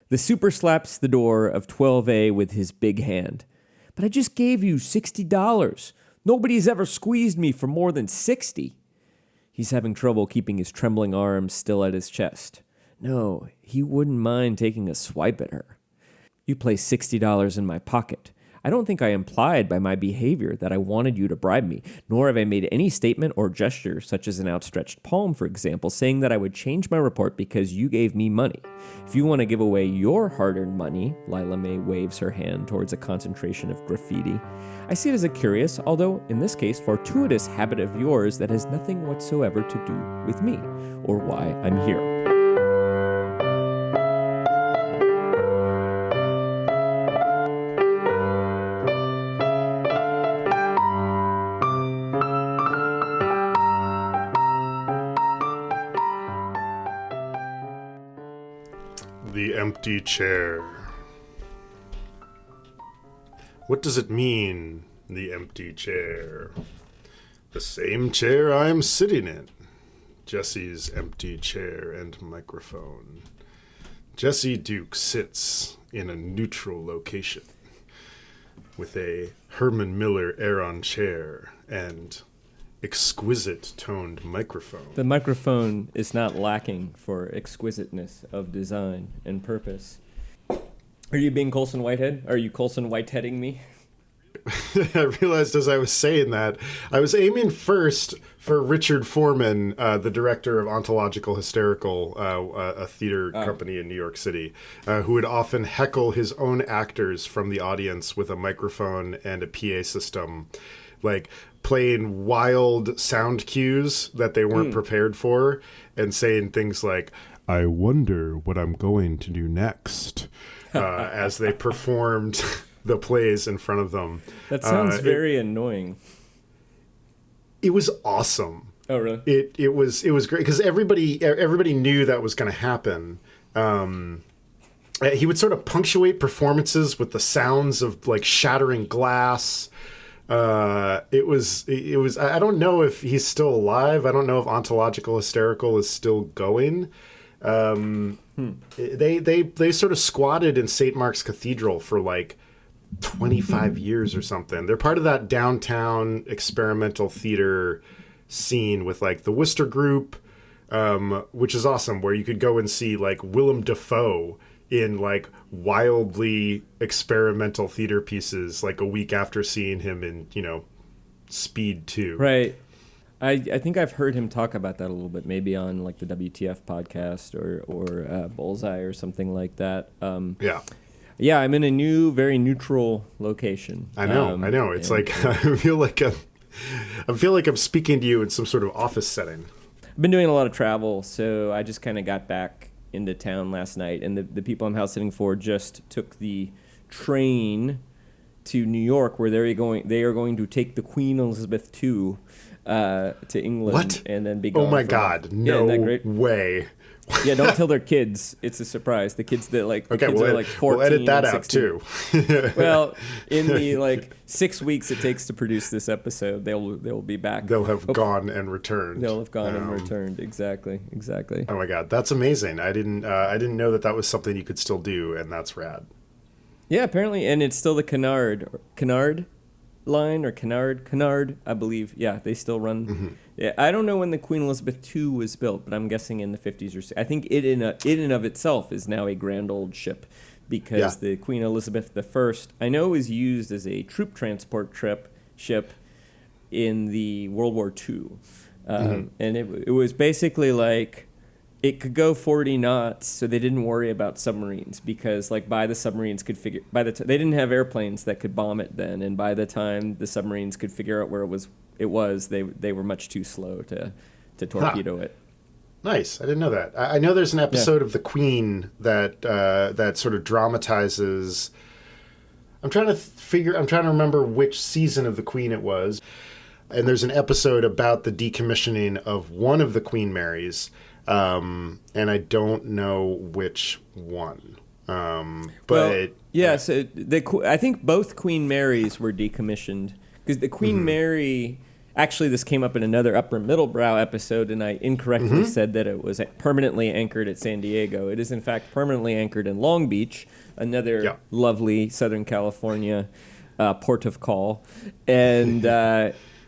The super slaps the door of 12A with his big hand. But I just gave you $60. Nobody's ever squeezed me for more than 60. He's having trouble keeping his trembling arms still at his chest. No, he wouldn't mind taking a swipe at her. You place $60 in my pocket. I don't think I implied by my behavior that I wanted you to bribe me, nor have I made any statement or gesture, such as an outstretched palm, for example, saying that I would change my report because you gave me money. If you want to give away your hard-earned money, Lila Mae waves her hand towards a concentration of graffiti. I see it as a curious, although in this case fortuitous, habit of yours that has nothing whatsoever to do with me, or why I'm here. The empty chair. What does it mean, the empty chair? The same chair I am sitting in. Jesse's empty chair and microphone. Jesse Duke sits in a neutral location with a Herman Miller Aeron chair and exquisite toned microphone. The microphone is not lacking for exquisiteness of design and purpose. Are you being Colson Whitehead? Are you Colson Whiteheading me? I realized as I was saying that, I was aiming first for Richard Foreman, the director of Ontological Hysterical, a theater company in New York City, who would often heckle his own actors from the audience with a microphone and a PA system, like playing wild sound cues that they weren't prepared for and saying things like, I wonder what I'm going to do next, as they performed the plays in front of them. That sounds very annoying. It was awesome. Oh, really? It was great because everybody knew that was going to happen. He would sort of punctuate performances with the sounds of like shattering glass. It was. I don't know if he's still alive. I don't know if Ontological Hysterical is still going. They sort of squatted in St. Mark's Cathedral for like 25 years or something. They're part of that downtown experimental theater scene with like the Worcester Group, which is awesome, where you could go and see like Willem Dafoe in like wildly experimental theater pieces like a week after seeing him in, Speed 2. Right. I think I've heard him talk about that a little bit, maybe on like the WTF podcast or Bullseye or something like that. Yeah, I'm in a new, very neutral location. I know. It's like I feel like I'm speaking to you in some sort of office setting. I've been doing a lot of travel, so I just kind of got back into town last night, and the people I'm house sitting for just took the train to New York, where they are going to take the Queen Elizabeth II to England. What? And then be gone. Oh my God! No way. Yeah, don't tell their kids. It's a surprise. The kids that like okay, kids are like 14. We'll edit that and out 16. too. Well, in the like 6 weeks it takes to produce this episode, they'll be back. They'll have gone and returned. They'll have gone and returned. Exactly. Oh my God, that's amazing. I didn't know that was something you could still do, and that's rad. Yeah, apparently, and it's still the Canard line or Canard, I believe. Yeah, they still run. Mm-hmm. Yeah, I don't know when the Queen Elizabeth II was built, but I'm guessing in the 50s or 60s. I think it in and of itself is now a grand old ship, because the Queen Elizabeth I, I know, was used as a troop transport ship in the World War II. And it was basically like it could go 40 knots, so they didn't worry about submarines, because like they didn't have airplanes that could bomb it then, and by the time the submarines could figure out where it was, they were much too slow to torpedo it. Nice. I didn't know that. I know there's an episode of The Queen that sort of dramatizes. I'm trying to remember which season of The Queen it was. And there's an episode about the decommissioning of one of the Queen Marys, and I don't know which one. So I think both Queen Marys were decommissioned, because the Queen Mary Actually, this came up in another Upper Middlebrow episode, and I incorrectly said that it was permanently anchored at San Diego. It is, in fact, permanently anchored in Long Beach, another lovely Southern California port of call. And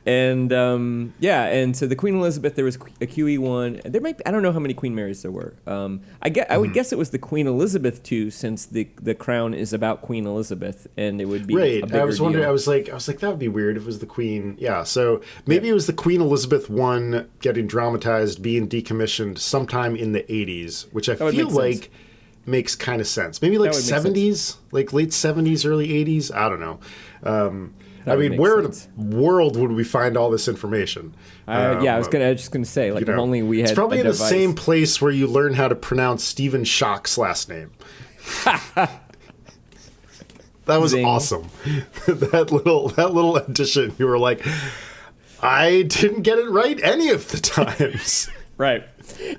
and so the Queen Elizabeth, there was a QE1. There might be, I don't know how many Queen Marys there were. I would guess it was the Queen Elizabeth too, since the crown is about Queen Elizabeth, and it would be a bigger I was wondering. deal. I was like that would be weird if it was the Queen. Yeah, so maybe it was the Queen Elizabeth I getting dramatized, being decommissioned sometime in the 80s, which I feel like makes kind of sense. Maybe like 70s, like late 70s, early 80s. I don't know. I mean, where in the world would we find all this information? I was just gonna say, like, if only we had. It's probably a in device. the same place where you learn how to pronounce Stephen Schock's last name. That was awesome. that little addition. You were like, I didn't get it right any of the times. Right.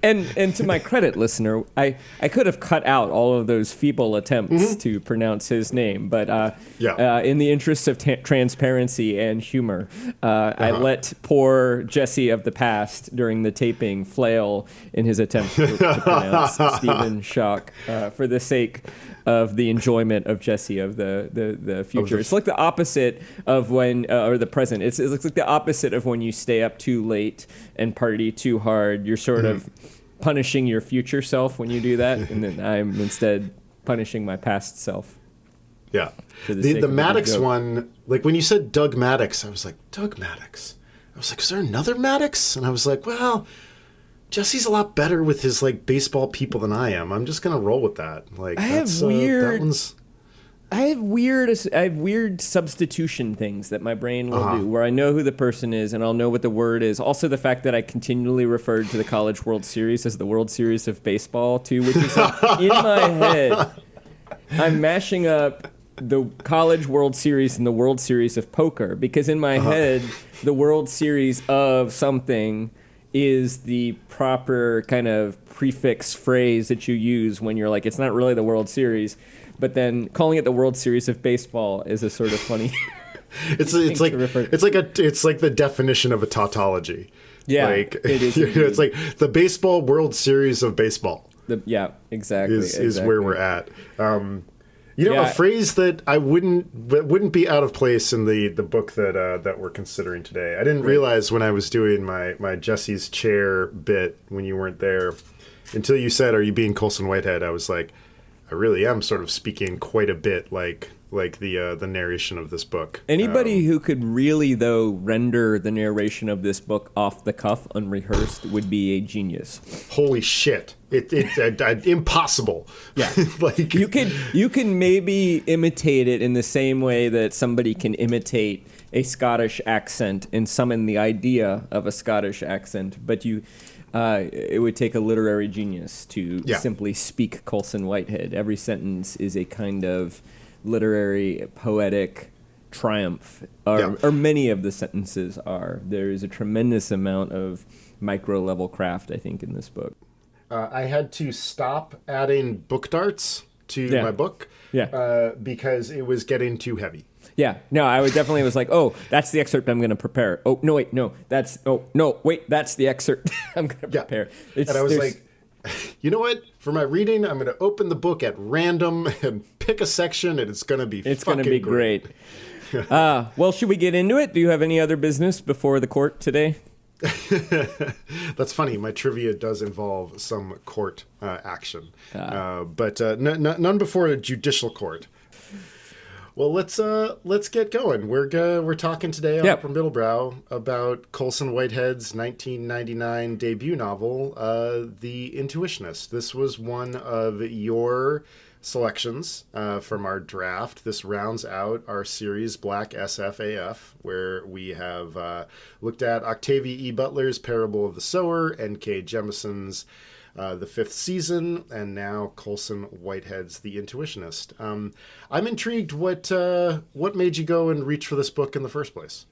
And to my credit, listener, I could have cut out all of those feeble attempts to pronounce his name, but in the interest of transparency and humor, I let poor Jesse of the past during the taping flail in his attempt to pronounce Stephen Schock for the sake of the enjoyment of Jesse of the future. It's like the opposite of when, or the present. It's like the opposite of when you stay up too late and party too hard. You're sort of punishing your future self when you do that, and then I'm instead punishing my past self. Yeah. The Maddox one, like when you said Doug Maddox, I was like, Doug Maddox? I was like, is there another Maddox? And I was like, well, Jesse's a lot better with his like baseball people than I am. I'm just gonna roll with that. Like, I have weird substitution things that my brain will do, where I know who the person is and I'll know what the word is. Also, the fact that I continually referred to the College World Series as the World Series of Baseball too, which is like, in my head, I'm mashing up the College World Series and the World Series of Poker, because in my head, the World Series of something is the proper kind of prefix phrase that you use when you're like, it's not really the World Series, but then calling it the World Series of Baseball is a sort of funny. it's like the definition of a tautology. Yeah, like, it is. It's like the Baseball World Series of Baseball. Exactly. Is where we're at. A phrase that wouldn't be out of place in the book that we're considering today. I didn't realize when I was doing my Jesse's chair bit when you weren't there, until you said, "Are you being Colson Whitehead?" I was like, I really am sort of speaking quite a bit like the narration of this book. Anybody who could really, though, render the narration of this book off the cuff, unrehearsed, would be a genius. Holy shit! It's impossible. Yeah, like you can maybe imitate it in the same way that somebody can imitate a Scottish accent and summon the idea of a Scottish accent, but it would take a literary genius to simply speak Colson Whitehead. Every sentence is a kind of literary, poetic triumph, or many of the sentences are. There is a tremendous amount of micro-level craft, I think, in this book. I had to stop adding book darts to my book because it was getting too heavy. Yeah, no, I was like, oh, that's the excerpt I'm going to prepare. Oh, no, wait, no, that's the excerpt I'm going to prepare. And I was like, you know what? For my reading, I'm going to open the book at random and pick a section, and it's going to be great. Well, should we get into it? Do you have any other business before the court today? That's funny. My trivia does involve some court action, but none before a judicial court. Well, let's get going. We're talking today on Upper Middlebrow about Colson Whitehead's 1999 debut novel, The Intuitionist. This was one of your selections from our draft. This rounds out our series Black SFAF, where we have looked at Octavia E. Butler's Parable of the Sower, N.K. Jemison's The Fifth Season, and now Colson Whitehead's The Intuitionist. I'm intrigued. What made you go and reach for this book in the first place?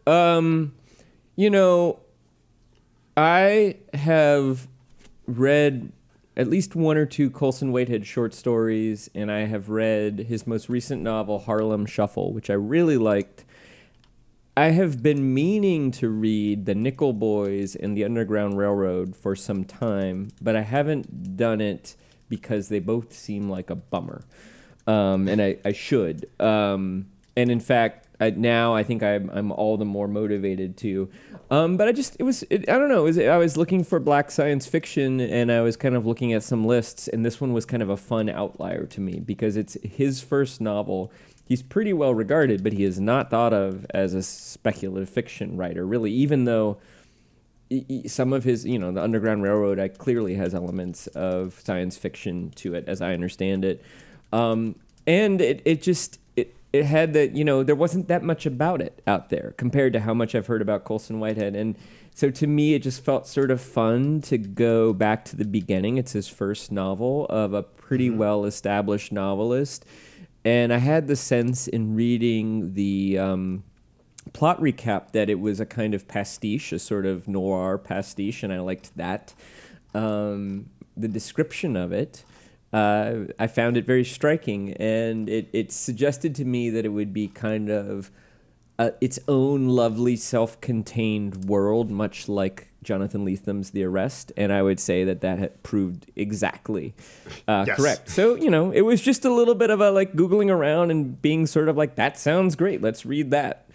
I have read at least one or two Colson Whitehead short stories, and I have read his most recent novel, Harlem Shuffle, which I really liked. I have been meaning to read The Nickel Boys and The Underground Railroad for some time, but I haven't done it because they both seem like a bummer. And I should. And in fact, now I think I'm all the more motivated to. But I don't know. I was looking for black science fiction, and I was kind of looking at some lists, and this one was kind of a fun outlier to me because it's his first novel. He's pretty well regarded, but he is not thought of as a speculative fiction writer, really, even though some of his, The Underground Railroad clearly has elements of science fiction to it, as I understand it. And it had that, there wasn't that much about it out there compared to how much I've heard about Colson Whitehead. And so to me, it just felt sort of fun to go back to the beginning. It's his first novel of a pretty well-established novelist. And I had the sense in reading the plot recap that it was a kind of pastiche, a sort of noir pastiche, and I liked that. The description of it, I found it very striking, and it suggested to me that it would be kind of its own lovely self-contained world, much like Jonathan Letham's The Arrest, and I would say that had proved exactly Yes. correct. So, it was just a little bit of a Googling around and being sort of that sounds great, let's read that.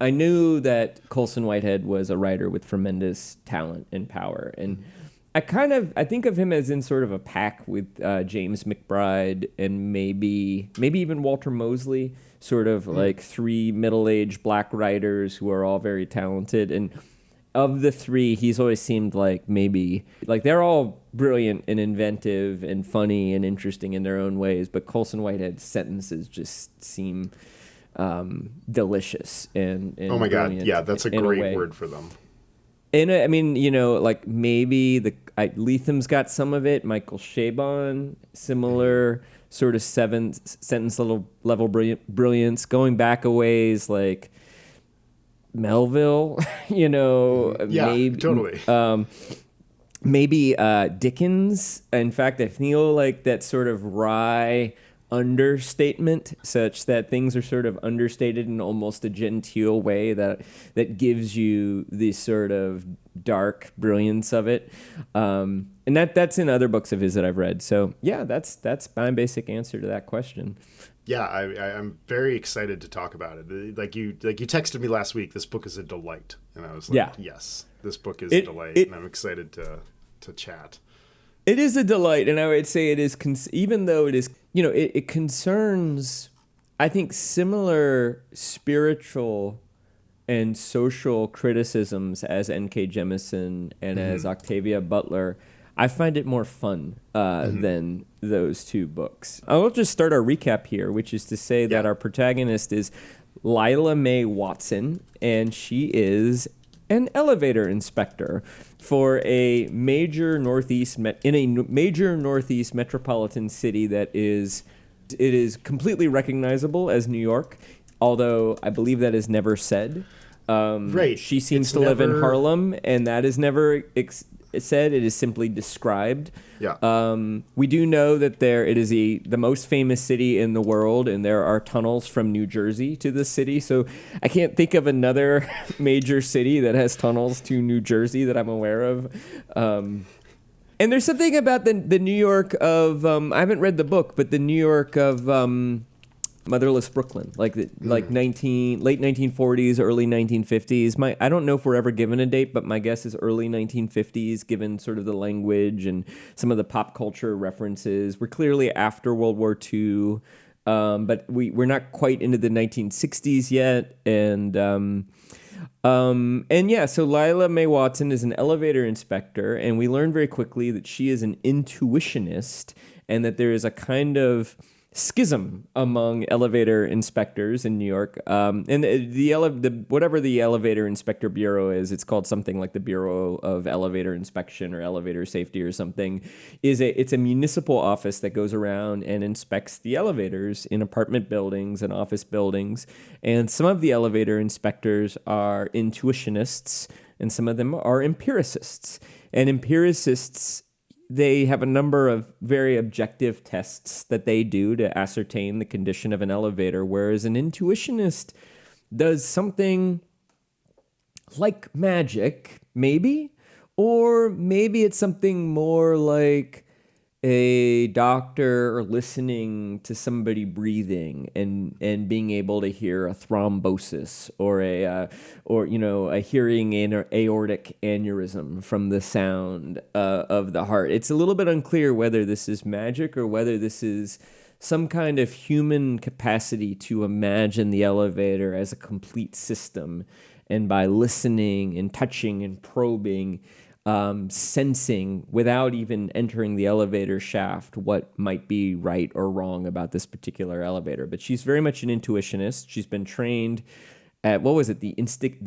I knew that Colson Whitehead was a writer with tremendous talent and power, and I think of him as in sort of a pack with James McBride and maybe even Walter Mosley, sort of like three middle-aged black writers who are all very talented. And of the three, he's always seemed they're all brilliant and inventive and funny and interesting in their own ways, but Colson Whitehead's sentences just seem delicious and oh my God, yeah, that's a great word for them. And I mean, maybe Letham's got some of it. Michael Chabon, similar sort of sentence level brilliance. Going back a ways, like Melville, Yeah, maybe totally. Maybe Dickens. In fact, I feel like that sort of wry understatement, such that things are sort of understated in almost a genteel way that gives you the sort of dark brilliance of it. And that's in other books of his that I've read. So yeah, that's my basic answer to that question. Yeah, I'm very excited to talk about it. Like you texted me last week, this book is a delight. And I was like, yes, this book is a delight, and I'm excited to chat. It is a delight, and I would say it is, even though it is, it concerns, I think, similar spiritual and social criticisms as N.K. Jemisin and as Octavia Butler. I find it more fun than those two books. I'll just start our recap here, which is to say that our protagonist is Lila Mae Watson, and she is an elevator inspector for a major northeast metropolitan city that is completely recognizable as New York, although I believe that is never said. Right. She seems to live in Harlem, and that is never said. It is simply described. Yeah. We do know that it is the most famous city in the world, and there are tunnels from New Jersey to this city. So I can't think of another major city that has tunnels to New Jersey that I'm aware of. And there's something about the New York of I haven't read the book, but the New York of Motherless Brooklyn, late 1940s, early 1950s. I don't know if we're ever given a date, but my guess is early 1950s, given sort of the language and some of the pop culture references. We're clearly after World War II, but we're not quite into the 1960s yet. And so Lila Mae Watson is an elevator inspector, and we learn very quickly that she is an intuitionist, and that there is a kind of schism among elevator inspectors in New York. And whatever the elevator inspector bureau is, it's called something like the Bureau of Elevator Inspection or Elevator Safety or something. It's a municipal office that goes around and inspects the elevators in apartment buildings and office buildings. And some of the elevator inspectors are intuitionists, and some of them are empiricists. And empiricists, they have a number of very objective tests that they do to ascertain the condition of an elevator, whereas an intuitionist does something like magic, maybe, or maybe it's something more like a doctor listening to somebody breathing and being able to hear a thrombosis or a hearing an aortic aneurysm from the sound of the heart. It's a little bit unclear whether this is magic or whether this is some kind of human capacity to imagine the elevator as a complete system, and by listening and touching and probing, sensing without even entering the elevator shaft what might be right or wrong about this particular elevator. But she's very much an intuitionist. She's been trained at, what was it, the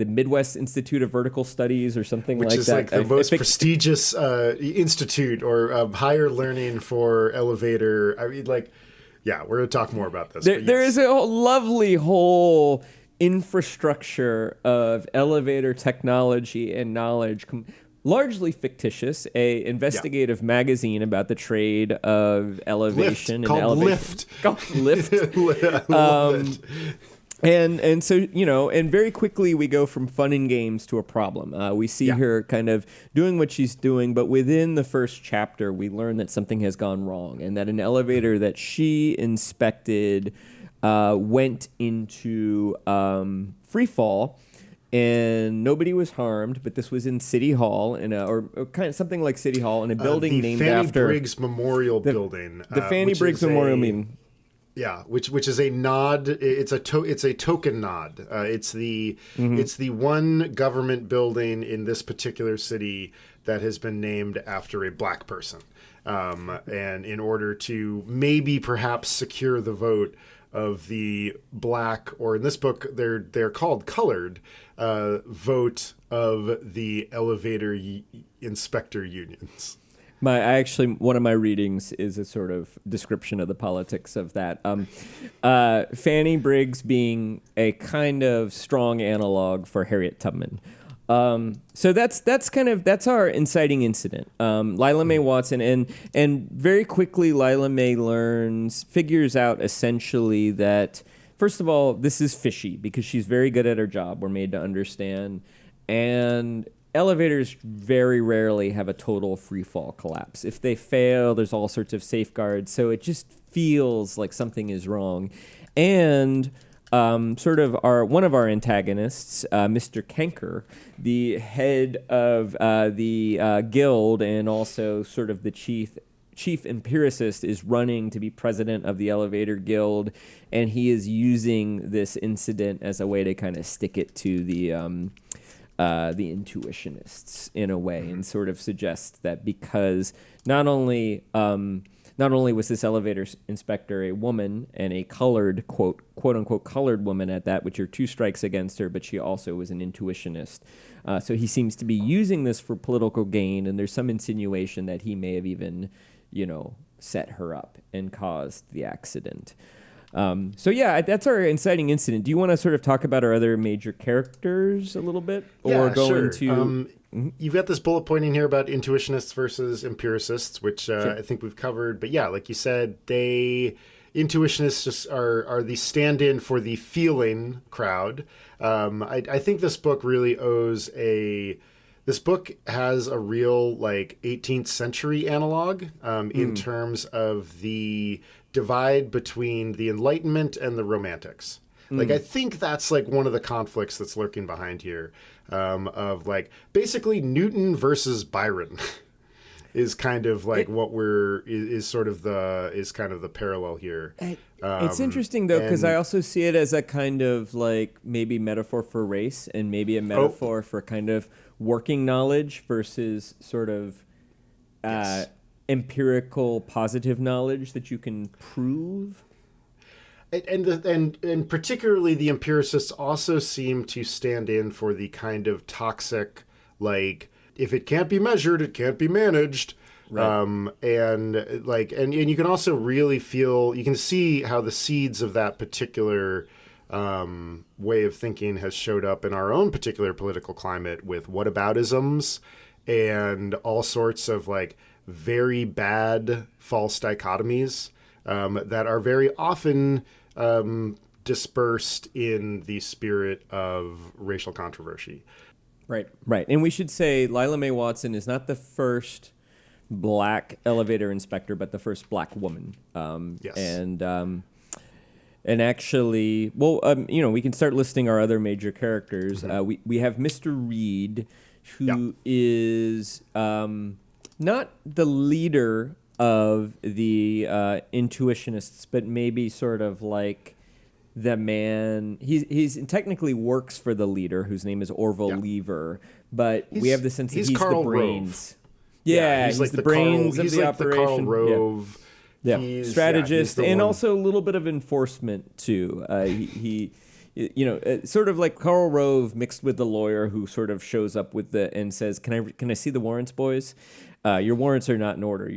Midwest Institute of Vertical Studies or something like that. Which is like the most prestigious institute or higher learning for elevator. I mean, like, yeah, we're going to talk more about this. There is a lovely whole infrastructure of elevator technology and knowledge, largely fictitious, a investigative magazine about the trade of elevation Lift, called Lift. I love it. And so, and very quickly we go from fun and games to a problem. We see her kind of doing what she's doing, but within the first chapter, we learn that something has gone wrong and that an elevator that she inspected went into free fall. And nobody was harmed, but this was in City Hall, or kind of something like City Hall, in a building named Fannie after Briggs Memorial Building. The Fannie Briggs Memorial Building. Yeah, which is a nod. It's a token nod. It's the one government building in this particular city that has been named after a black person, and in order to maybe perhaps secure the vote of the black, or in this book they're called colored, vote of the elevator inspector unions. One of my readings is a sort of description of the politics of that. Fannie Briggs being a kind of strong analog for Harriet Tubman. So that's our inciting incident. Lila Mae Watson, and very quickly Lila Mae figures out essentially that, first of all, this is fishy because she's very good at her job. We're made to understand, and elevators very rarely have a total free fall collapse. If they fail, there's all sorts of safeguards. So it just feels like something is wrong, and one of our antagonists, Mr. Kenker, the head of the guild and also sort of the chief empiricist, is running to be president of the elevator guild, and he is using this incident as a way to kind of stick it to the Intuitionists in a way, and sort of suggest that because not only was this elevator inspector a woman, and a colored, quote unquote colored woman at that, which are two strikes against her, but she also was an intuitionist. So he seems to be using this for political gain, and there's some insinuation that he may have even, set her up and caused the accident. That's our inciting incident. Do you want to sort of talk about our other major characters a little bit? Or go sure. into... You've got this bullet point in here about intuitionists versus empiricists, which Sure. I think we've covered. But yeah, like you said, intuitionists just are the stand-in for the feeling crowd. I think this book really this book has a real 18th century analog in terms of the divide between the Enlightenment and the Romantics. I think that's one of the conflicts that's lurking behind here, of basically Newton versus Byron is kind of is kind of the parallel here. It's interesting though, because I also see it as a kind of maybe metaphor for race, and maybe a metaphor for kind of working knowledge versus sort of empirical positive knowledge that you can prove. And particularly the empiricists also seem to stand in for the kind of toxic, if it can't be measured, it can't be managed. Right. And you can also really you can see how the seeds of that particular way of thinking has showed up in our own particular political climate with whataboutisms and all sorts of very bad false dichotomies that are very often dispersed in the spirit of racial controversy. Right. And we should say Lila Mae Watson is not the first black elevator inspector, but the first black woman. Yes. And actually, we can start listing our other major characters. We have Mr. Reed, who is not the leader of the Intuitionists, but maybe sort of like the man. He's technically works for the leader, whose name is Orville Lever, but we have the sense that he's Carl the brains. Rove. Yeah, he's like the brains Carl, of the operation. The Carl Rove. Yeah, strategist, and also a little bit of enforcement too. He sort of like Karl Rove mixed with the lawyer who sort of shows up with and says, "Can I see the warrants, boys? Your warrants are not in order."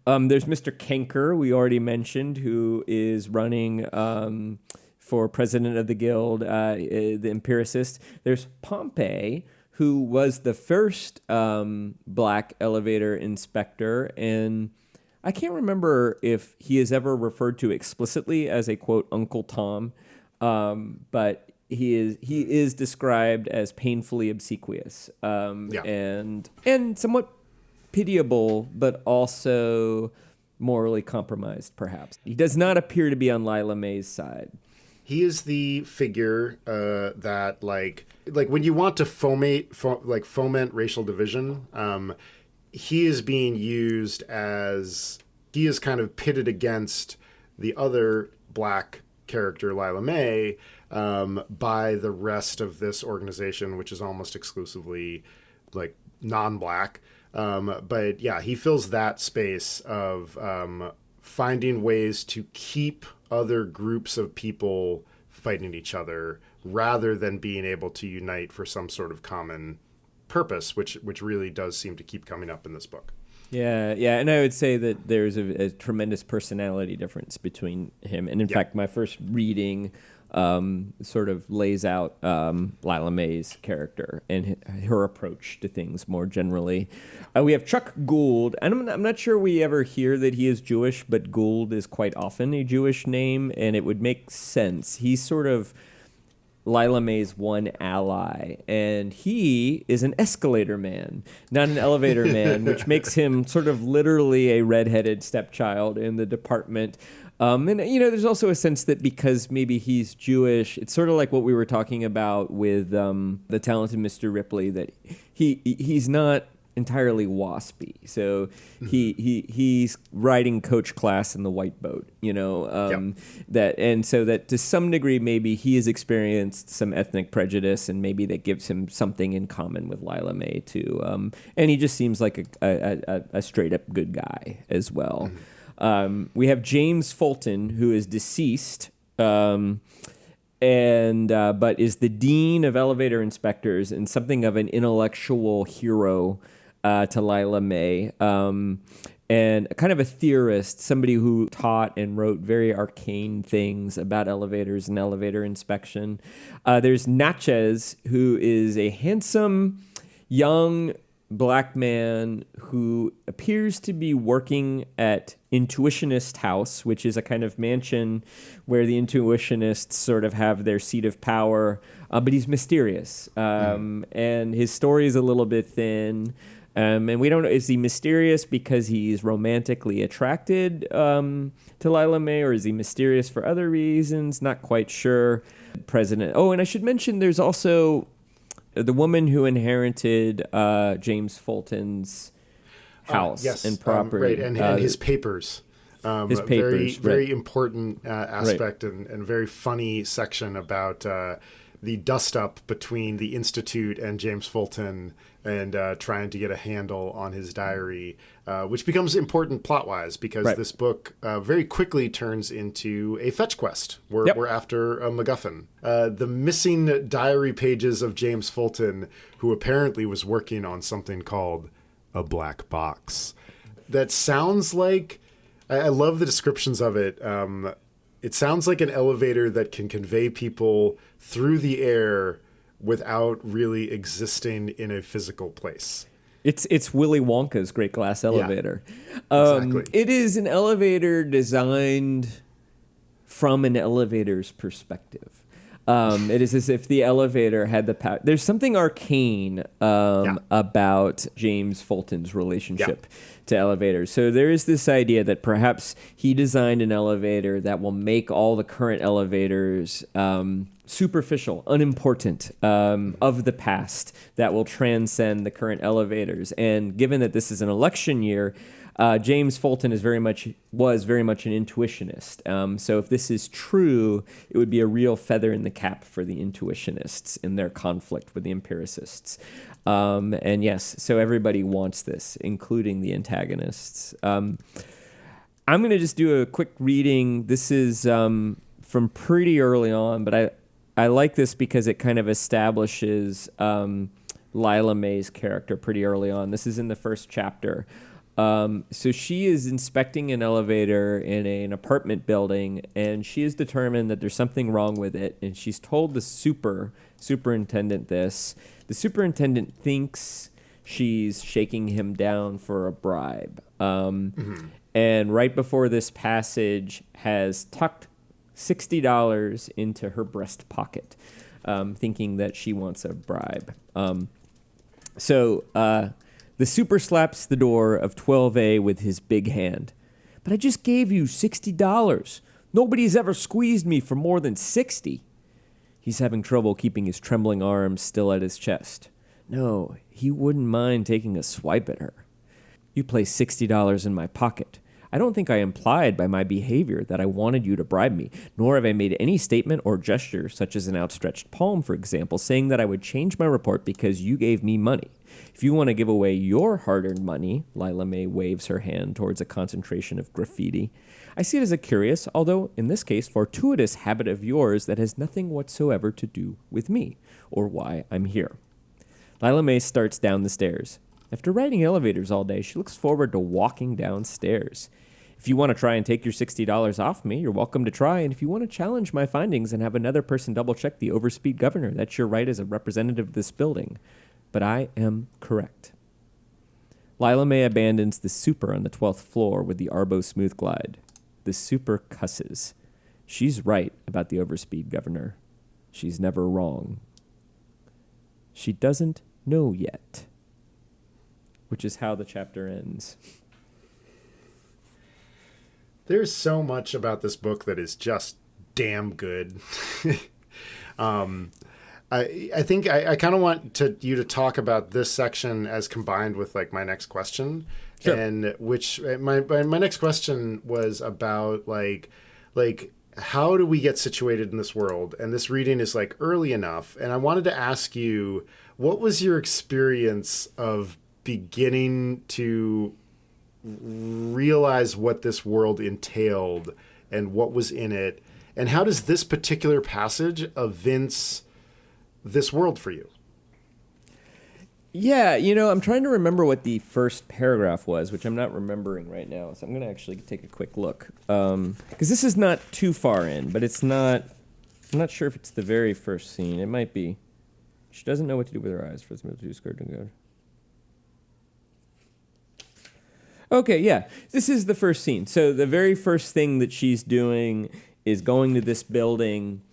There's Mr. Kenker, we already mentioned, who is running for president of the guild, the empiricist. There's Pompey, who was the first black elevator inspector, and I can't remember if he is ever referred to explicitly as a, quote, Uncle Tom, but he is described as painfully obsequious and somewhat pitiable, but also morally compromised, perhaps. He does not appear to be on Lila Mae's side. He is the figure that, like when you want to foment racial division, he is being used as, he is kind of pitted against the other black character, Lila Mae, by the rest of this organization, which is almost exclusively like non-black. But yeah, he fills that space of finding ways to keep other groups of people fighting each other rather than being able to unite for some sort of common purpose, which really does seem to keep coming up in this book. Yeah, and I would say that there's a tremendous personality difference between him. And in fact, my first reading sort of lays out Lila Mae's character and her approach to things more generally. We have Chuck Gould, and I'm not sure we ever hear that he is Jewish, but Gould is quite often a Jewish name, and it would make sense. He's sort of Lila Mae's one ally, and he is an escalator man, not an elevator man, which makes him sort of literally a redheaded stepchild in the department. And, there's also a sense that because maybe he's Jewish, it's sort of like what we were talking about with the talented Mr. Ripley, that he's not entirely waspy. So he's riding coach class in the white boat, that to some degree maybe he has experienced some ethnic prejudice, and maybe that gives him something in common with Lila Mae too. And he just seems like a straight up good guy as well. We have James Fulton, who is deceased, but is the dean of elevator inspectors and something of an intellectual hero to Lila Mae, and kind of a theorist, somebody who taught and wrote very arcane things about elevators and elevator inspection. There's Natchez, who is a handsome young black man who appears to be working at Intuitionist House, which is a kind of mansion where the Intuitionists sort of have their seat of power, but he's mysterious, and his story is a little bit thin. And we don't know, is he mysterious because he's romantically attracted to Lila Mae, or is he mysterious for other reasons? Not quite sure. President. Oh, and I should mention there's also the woman who inherited James Fulton's house and property. Right, and his papers. His papers. Very important aspect and very funny section about the dust-up between the Institute and James Fulton, and trying to get a handle on his diary, which becomes important plot-wise because this book very quickly turns into a fetch quest. We're after a MacGuffin. The missing diary pages of James Fulton, who apparently was working on something called a black box. That sounds like... I love the descriptions of it. It sounds like an elevator that can convey people through the air without really existing in a physical place. It's Willy Wonka's Great Glass Elevator. Exactly. It is an elevator designed from an elevator's perspective. It is as if the elevator had the power. There's something arcane about James Fulton's relationship to elevators. So there is this idea that perhaps he designed an elevator that will make all the current elevators superficial, unimportant, of the past, that will transcend the current elevators. And given that this is an election year, James Fulton was very much an intuitionist. So if this is true, it would be a real feather in the cap for the intuitionists in their conflict with the empiricists. And yes, so everybody wants this, including the antagonists. I'm going to just do a quick reading. This is from pretty early on, but I like this because it kind of establishes Lila May's character pretty early on. This is in the first chapter. So she is inspecting an elevator in an apartment building, and she is determined that there's something wrong with it, and she's told the superintendent this. The superintendent thinks she's shaking him down for a bribe. And right before this passage has tucked $60 into her breast pocket, thinking that she wants a bribe. The super slaps the door of 12A with his big hand. But I just gave you $60. Nobody's ever squeezed me for more than 60. He's having trouble keeping his trembling arms still at his chest. No, he wouldn't mind taking a swipe at her. You placed $60 in my pocket. I don't think I implied by my behavior that I wanted you to bribe me, nor have I made any statement or gesture, such as an outstretched palm, for example, saying that I would change my report because you gave me money. If you want to give away your hard-earned money, Lila May waves her hand towards a concentration of graffiti, I see it as a curious, although in this case fortuitous, habit of yours that has nothing whatsoever to do with me, or why I'm here. Lila May starts down the stairs. After riding elevators all day, she looks forward to walking downstairs. If you want to try and take your $60 off me, you're welcome to try, and if you want to challenge my findings and have another person double-check the overspeed governor, that's your right as a representative of this building. But I am correct. Lila May abandons the super on the 12th floor with the Arbo Smooth Glide. The super cusses. She's right about the overspeed governor. She's never wrong. She doesn't know yet. Which is how the chapter ends. There's so much about this book that is just damn good. I think I kind of want you to talk about this section as combined with like my next question. Sure. And which my next question was about like how do we get situated in this world? And this reading is like early enough. And I wanted to ask you, what was your experience of beginning to realize what this world entailed and what was in it? And how does this particular passage evince this world for you? Yeah, I'm trying to remember what the first paragraph was, which I'm not remembering right now. So I'm going to actually take a quick look. Because this is not too far in, but I'm not sure if it's the very first scene. It might be. She doesn't know what to do with her eyes for this middle to skirt and go. Okay, yeah. This is the first scene. So the very first thing that she's doing is going to this building,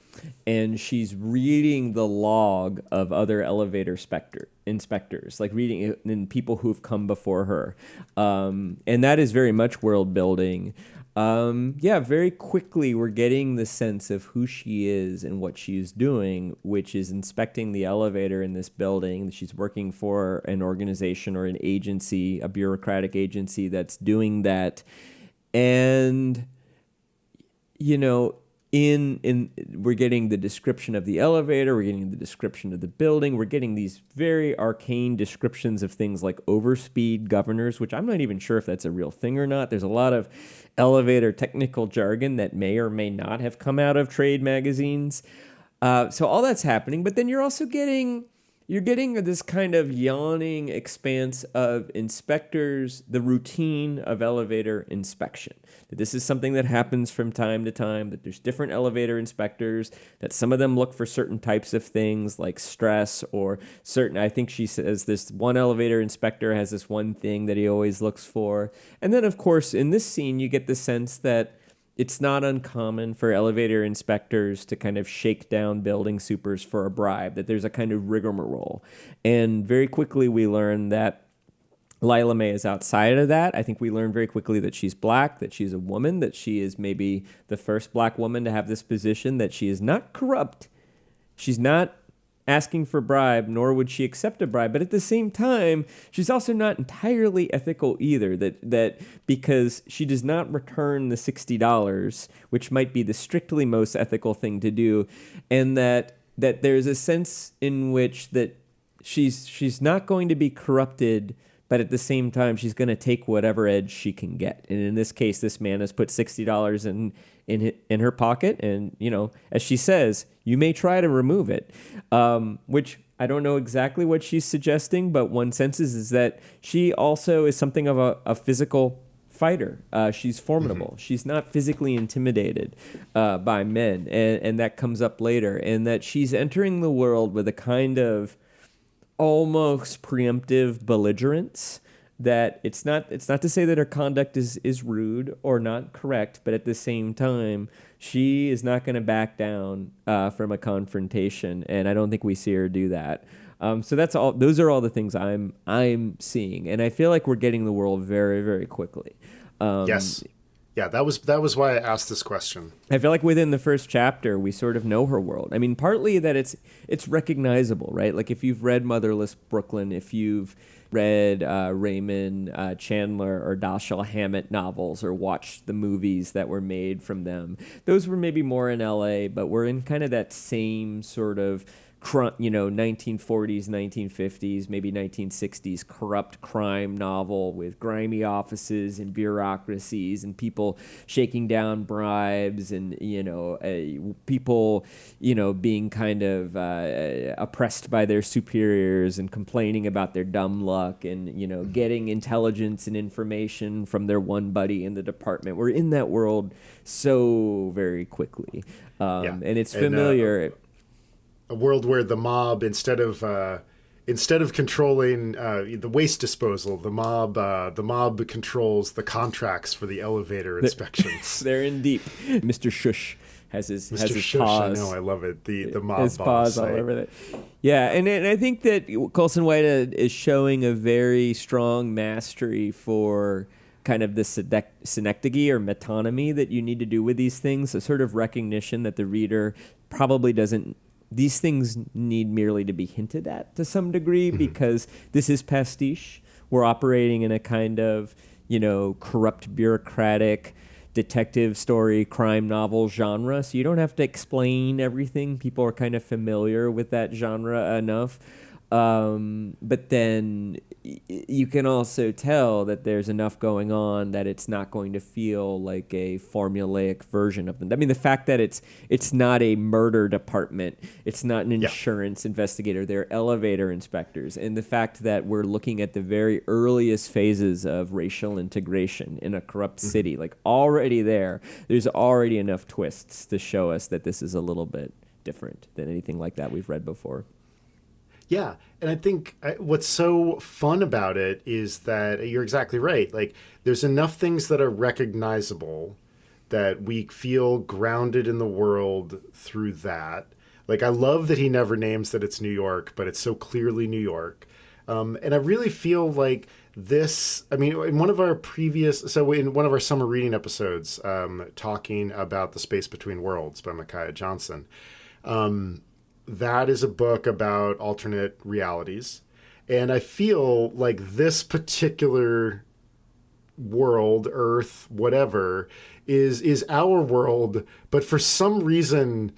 and she's reading the log of other elevator inspectors, like reading it and people who've come before her. And that is very much world building. Very quickly we're getting the sense of who she is and what she's doing, which is inspecting the elevator in this building. She's working for an organization or an agency, a bureaucratic agency that's doing that. And, we're getting the description of the elevator, we're getting the description of the building, we're getting these very arcane descriptions of things like overspeed governors, which I'm not even sure if that's a real thing or not. There's a lot of elevator technical jargon that may or may not have come out of trade magazines. So all that's happening, but then you're also getting this kind of yawning expanse of inspectors, the routine of elevator inspection. That this is something that happens from time to time, that there's different elevator inspectors, that some of them look for certain types of things like stress or certain, I think she says this one elevator inspector has this one thing that he always looks for. And then, of course, in this scene, you get the sense that it's not uncommon for elevator inspectors to kind of shake down building supers for a bribe, that there's a kind of rigmarole. And very quickly we learn that Lila May is outside of that. I think we learn very quickly that she's black, that she's a woman, that she is maybe the first black woman to have this position, that she is not corrupt. She's not asking for a bribe, nor would she accept a bribe. But at the same time, she's also not entirely ethical either, that because she does not return the $60, which might be the strictly most ethical thing to do, and that there's a sense in which that she's not going to be corrupted, but at the same time, she's going to take whatever edge she can get. And in this case, this man has put $60 in her pocket. And, as she says, you may try to remove it, which I don't know exactly what she's suggesting. But one senses is that she also is something of a physical fighter. She's formidable. Mm-hmm. She's not physically intimidated by men. And that comes up later. And that she's entering the world with a kind of almost preemptive belligerence, that it's not to say that her conduct is rude or not correct, but at the same time, she is not going to back down from a confrontation, and I don't think we see her do that. So that's all. Those are all the things I'm seeing, and I feel like we're getting the world very, very quickly. Yes. Yeah, that was why I asked this question. I feel like within the first chapter, we sort of know her world. I mean, partly that it's recognizable, right? Like if you've read Motherless Brooklyn, if you've read Raymond Chandler or Dashiell Hammett novels or watched the movies that were made from them, those were maybe more in L.A., but we're in kind of that same sort of 1940s, 1950s, maybe 1960s corrupt crime novel with grimy offices and bureaucracies and people shaking down bribes and, people, being kind of oppressed by their superiors and complaining about their dumb luck and, getting intelligence and information from their one buddy in the department. We're in that world so very quickly. And it's familiar. A world where the mob, instead of controlling the waste disposal, the mob controls the contracts for the elevator inspections. They're in deep. Mr. Shush has his Shush, paws. I know, I love it. The mob his boss, paws all over that. Yeah, and I think that Colson Whitehead is showing a very strong mastery for kind of the synecdoche or metonymy that you need to do with these things, a sort of recognition that the reader probably doesn't. These things need merely to be hinted at to some degree, because this is pastiche. We're operating in a kind of, corrupt, bureaucratic, detective story, crime novel genre. So you don't have to explain everything. People are kind of familiar with that genre enough. But then you can also tell that there's enough going on that it's not going to feel like a formulaic version of them. I mean, the fact that it's not a murder department, it's not an insurance investigator, they're elevator inspectors, and the fact that we're looking at the very earliest phases of racial integration in a corrupt city, like already there's already enough twists to show us that this is a little bit different than anything like that we've read before. Yeah, and I think what's so fun about it is that you're exactly right. Like, there's enough things that are recognizable that we feel grounded in the world through that. Like, I love that he never names that it's New York, but it's so clearly New York. And I really feel like this, in one of our summer reading episodes, talking about The Space Between Worlds by Micaiah Johnson, that is a book about alternate realities. And I feel like this particular world, Earth, whatever, is our world, but for some reason,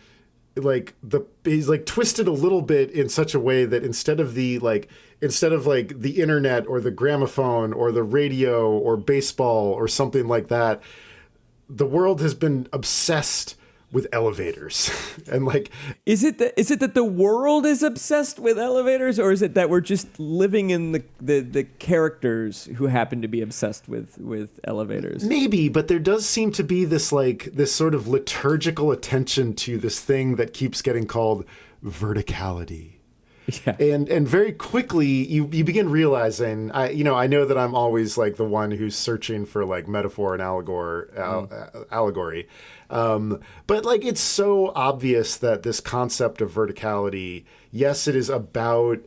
he's twisted a little bit in such a way that instead of the internet or the gramophone or the radio or baseball or something like that, the world has been obsessed with elevators. And is it that the world is obsessed with elevators, or is it that we're just living in the characters who happen to be obsessed with elevators? Maybe, but there does seem to be this sort of liturgical attention to this thing that keeps getting called verticality. Yeah. And very quickly you begin realizing, I know that I'm always like the one who's searching for like metaphor and allegory. But like, it's so obvious that this concept of verticality, yes, it is about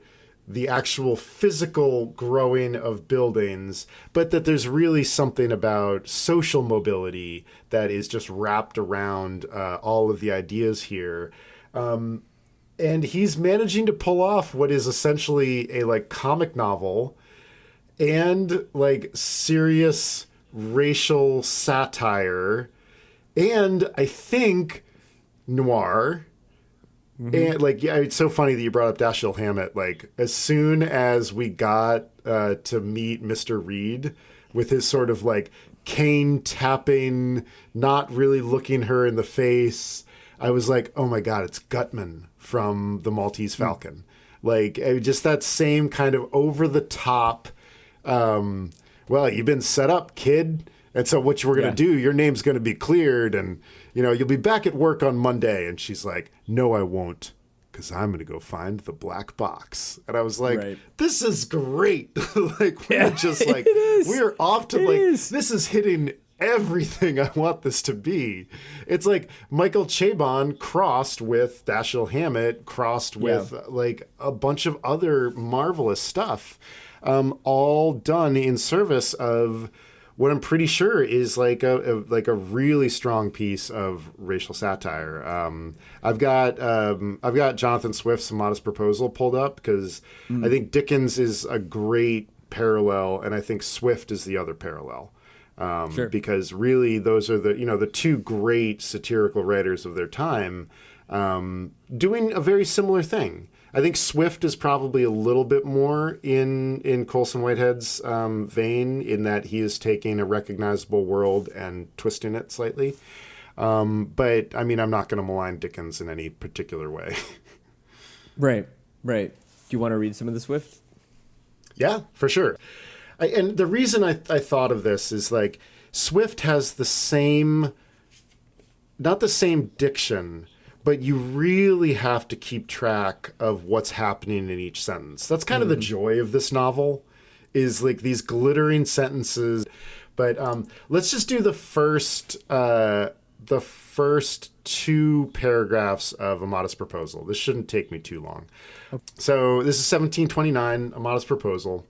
the actual physical growing of buildings, but that there's really something about social mobility that is just wrapped around all of the ideas here. And he's managing to pull off what is essentially a like comic novel and like serious racial satire, and I think noir. And like, yeah, it's so funny that you brought up Dashiell Hammett. Like, as soon as we got to meet Mr. Reed with his sort of like cane tapping, not really looking her in the face, I was like, oh my God, it's Gutman from the Maltese Falcon. Like, just that same kind of over the top, well, you've been set up, kid. And so what we're going to do, your name's going to be cleared and, you'll be back at work on Monday. And she's like, no, I won't, because I'm going to go find the black box. And I was like, This is great. Like, we're just like, we're off to this is hitting everything I want this to be. It's like Michael Chabon crossed with Dashiell Hammett, crossed with like a bunch of other marvelous stuff, all done in service of what I'm pretty sure is like a really strong piece of racial satire. I've got Jonathan Swift's Modest Proposal pulled up because I think Dickens is a great parallel, and I think Swift is the other parallel. Because really those are the two great satirical writers of their time, doing a very similar thing. I think Swift is probably a little bit more in Colson Whitehead's vein, in that he is taking a recognizable world and twisting it slightly. But I mean, I'm not going to malign Dickens in any particular way. Right. Do you want to read some of the Swift? Yeah, for sure. And the reason I thought of this is like Swift has not the same diction, but you really have to keep track of what's happening in each sentence. That's kind of the joy of this novel, is like these glittering sentences. But let's just do the first two paragraphs of A Modest Proposal. This shouldn't take me too long. Okay. So this is 1729, A Modest Proposal.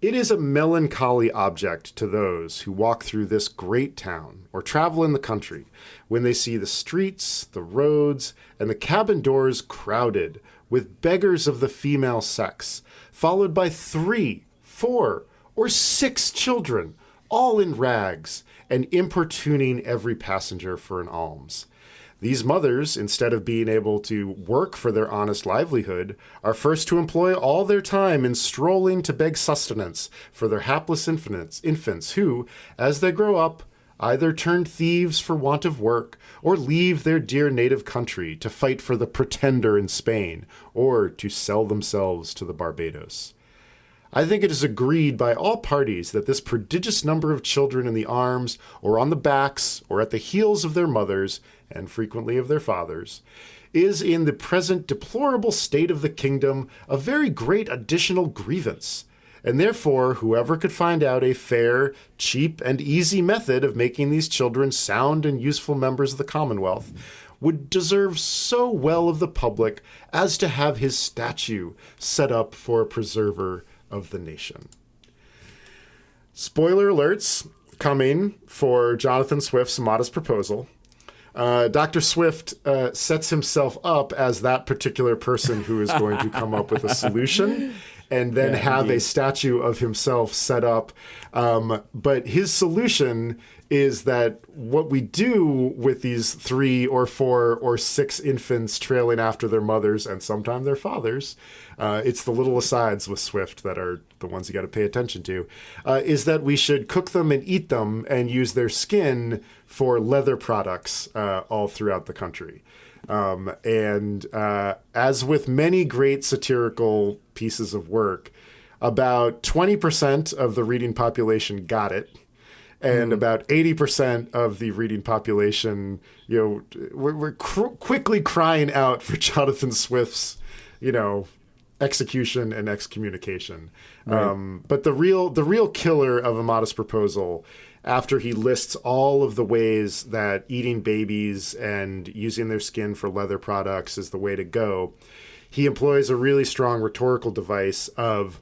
It is a melancholy object to those who walk through this great town or travel in the country when they see the streets, the roads, and the cabin doors crowded with beggars of the female sex, followed by 3, 4, or 6 children, all in rags, and importuning every passenger for an alms. These mothers, instead of being able to work for their honest livelihood, are first to employ all their time in strolling to beg sustenance for their hapless infants who, as they grow up, either turn thieves for want of work, or leave their dear native country to fight for the Pretender in Spain, or to sell themselves to the Barbados. I think it is agreed by all parties that this prodigious number of children in the arms, or on the backs, or at the heels of their mothers, and frequently of their fathers, is in the present deplorable state of the kingdom a very great additional grievance, and therefore whoever could find out a fair, cheap, and easy method of making these children sound and useful members of the Commonwealth would deserve so well of the public as to have his statue set up for a preserver of the nation. Spoiler alerts coming for Jonathan Swift's Modest Proposal. Dr. Swift sets himself up as that particular person who is going to come up with a solution and then have a statue of himself set up. But his solution is that what we do with these 3 or 4 or 6 infants trailing after their mothers and sometimes their fathers, it's the little asides with Swift that are the ones you got to pay attention to, is that we should cook them and eat them and use their skin for leather products all throughout the country. And as with many great satirical pieces of work, about 20% of the reading population got it. and about 80% of the reading population, we're quickly crying out for Jonathan Swift's, execution and excommunication. Right. But the real killer of A Modest Proposal, after he lists all of the ways that eating babies and using their skin for leather products is the way to go, he employs a really strong rhetorical device of,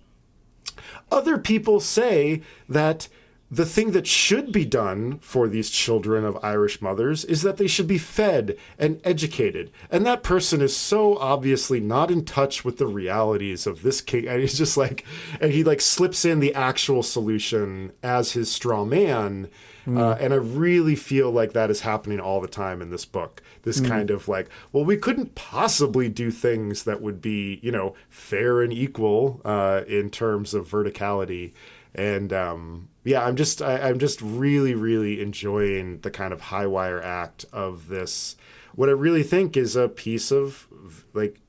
other people say that the thing that should be done for these children of Irish mothers is that they should be fed and educated. And that person is so obviously not in touch with the realities of this case. And he's just and he slips in the actual solution as his straw man. And I really feel like that is happening all the time in this book. This kind of we couldn't possibly do things that would be, fair and equal in terms of verticality. And I'm just really, really enjoying the kind of high wire act of this. What I really think is a piece of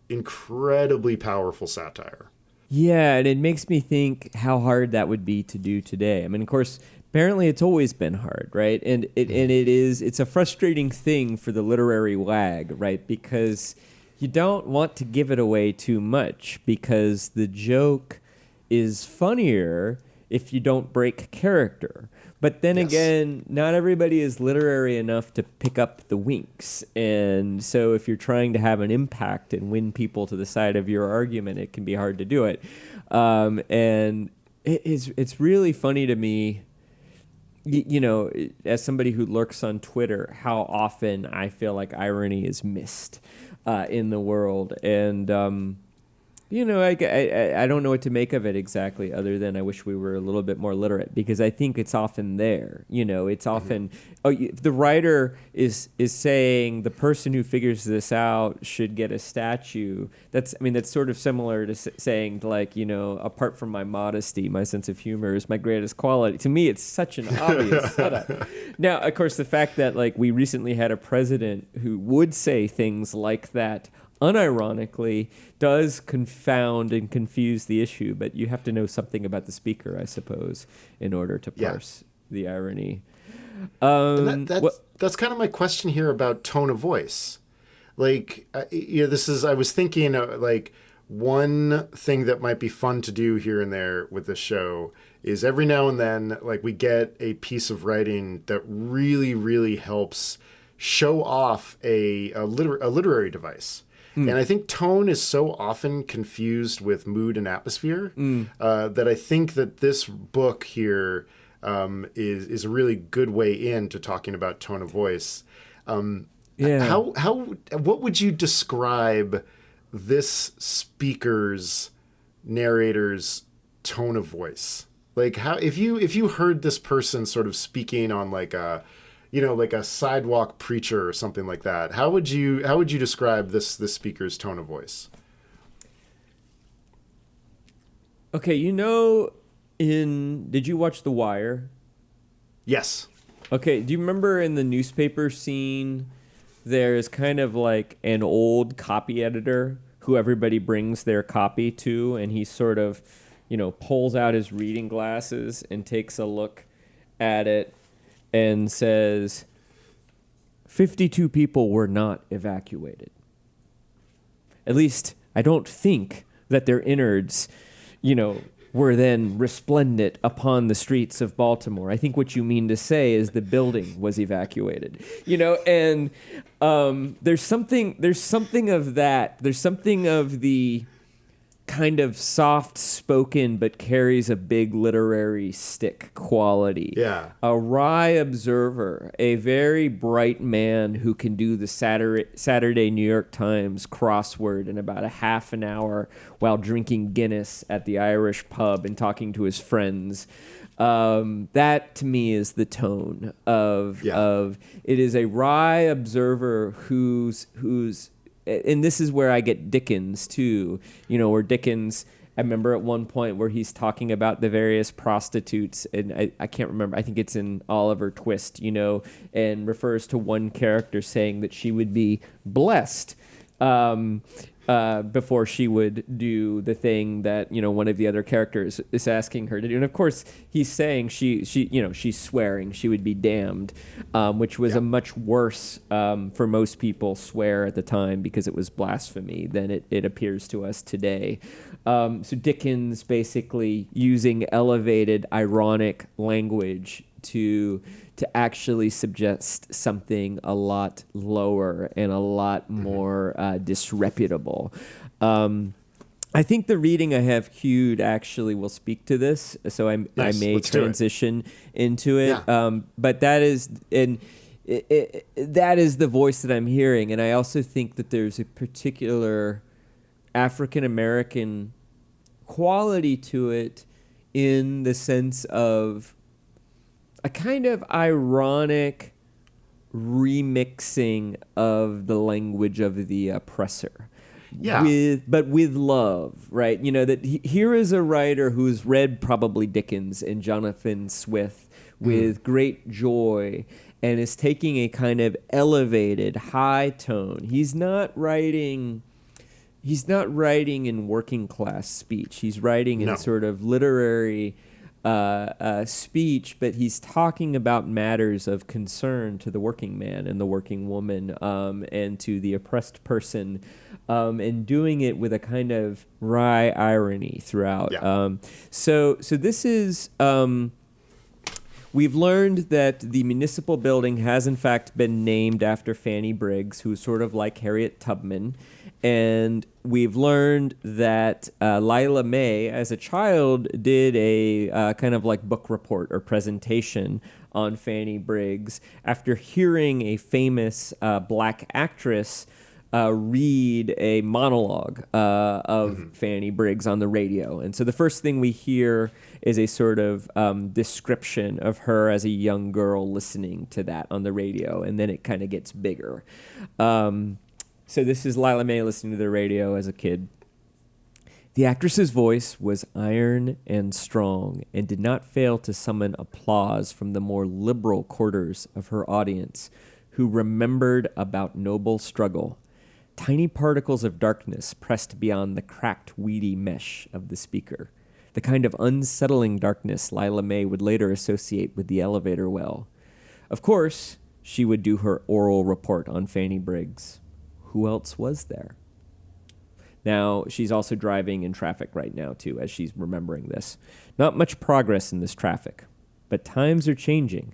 incredibly powerful satire. Yeah, and it makes me think how hard that would be to do today. I mean, of course, apparently it's always been hard, right? And it's a frustrating thing for the literary wag, right? Because you don't want to give it away too much, because the joke is funnier if you don't break character. But then again, not everybody is literary enough to pick up the winks. And so if you're trying to have an impact and win people to the side of your argument, it can be hard to do it. And it's really funny to me, as somebody who lurks on Twitter, how often I feel like irony is missed in the world. And I don't know what to make of it exactly, other than I wish we were a little bit more literate, because I think it's often there. It's often the writer is saying the person who figures this out should get a statue. That's sort of similar to saying apart from my modesty, my sense of humor is my greatest quality. To me, it's such an obvious setup. Now, of course, the fact that we recently had a president who would say things like that unironically does confound and confuse the issue, but you have to know something about the speaker, I suppose, in order to parse the irony. That's kind of my question here about tone of voice. I was thinking one thing that might be fun to do here and there with this show is every now and then, we get a piece of writing that really, really helps show off a literary device. And I think tone is so often confused with mood and atmosphere that I think that this book here is a really good way into talking about tone of voice. What would you describe this narrator's tone of voice? If you heard this person sort of speaking on a sidewalk preacher or something like that, how would you describe this speaker's tone of voice? Okay, did you watch The Wire? Yes. Okay, do you remember in the newspaper scene, there's kind of an old copy editor who everybody brings their copy to, and he sort of, pulls out his reading glasses and takes a look at it and says, 52 people were not evacuated. At least, I don't think that their innards, were then resplendent upon the streets of Baltimore. I think what you mean to say is the building was evacuated. And there's something of that. There's something of the kind of soft-spoken but carries a big literary stick quality. Yeah. A wry observer, a very bright man who can do the Saturday New York Times crossword in about a half an hour while drinking Guinness at the Irish pub and talking to his friends. That to me is the tone of it is a wry observer who's and this is where I get Dickens too, where Dickens, I remember at one point where he's talking about the various prostitutes, and I can't remember, I think it's in Oliver Twist, and refers to one character saying that she would be blessed before she would do the thing that, one of the other characters is asking her to do. And of course, he's saying she's swearing she would be damned, which was a much worse, for most people, swear at the time because it was blasphemy than it appears to us today. So Dickens basically using elevated, ironic language to actually suggest something a lot lower and a lot more disreputable. I think the reading I have queued actually will speak to this, so I may transition into it. Yeah. But that is that is the voice that I'm hearing, and I also think that there's a particular African American quality to it in the sense of a kind of ironic remixing of the language of the oppressor. Yeah. But with love, right? Here is a writer who's read probably Dickens and Jonathan Swift with great joy and is taking a kind of elevated, high tone. He's not writing in working class speech. He's writing in sort of literary speech, but he's talking about matters of concern to the working man and the working woman, and to the oppressed person, and doing it with a kind of wry irony throughout. Yeah. So this is... We've learned that the municipal building has in fact been named after Fanny Briggs, who's sort of like Harriet Tubman. And we've learned that Lila May, as a child, did a kind of like book report or presentation on Fanny Briggs after hearing a famous black actress read a monologue of Fanny Briggs on the radio. And so the first thing we hear is a sort of description of her as a young girl listening to that on the radio, and then it kind of gets bigger. So this is Lila May listening to the radio as a kid. The actress's voice was iron and strong and did not fail to summon applause from the more liberal quarters of her audience, who remembered about noble struggle. Tiny particles of darkness pressed beyond the cracked, weedy mesh of the speaker, the kind of unsettling darkness Lila May would later associate with the elevator well. Of course, she would do her oral report on Fanny Briggs. Who else was there? Now, she's also driving in traffic right now, too, as she's remembering this. Not much progress in this traffic, but times are changing.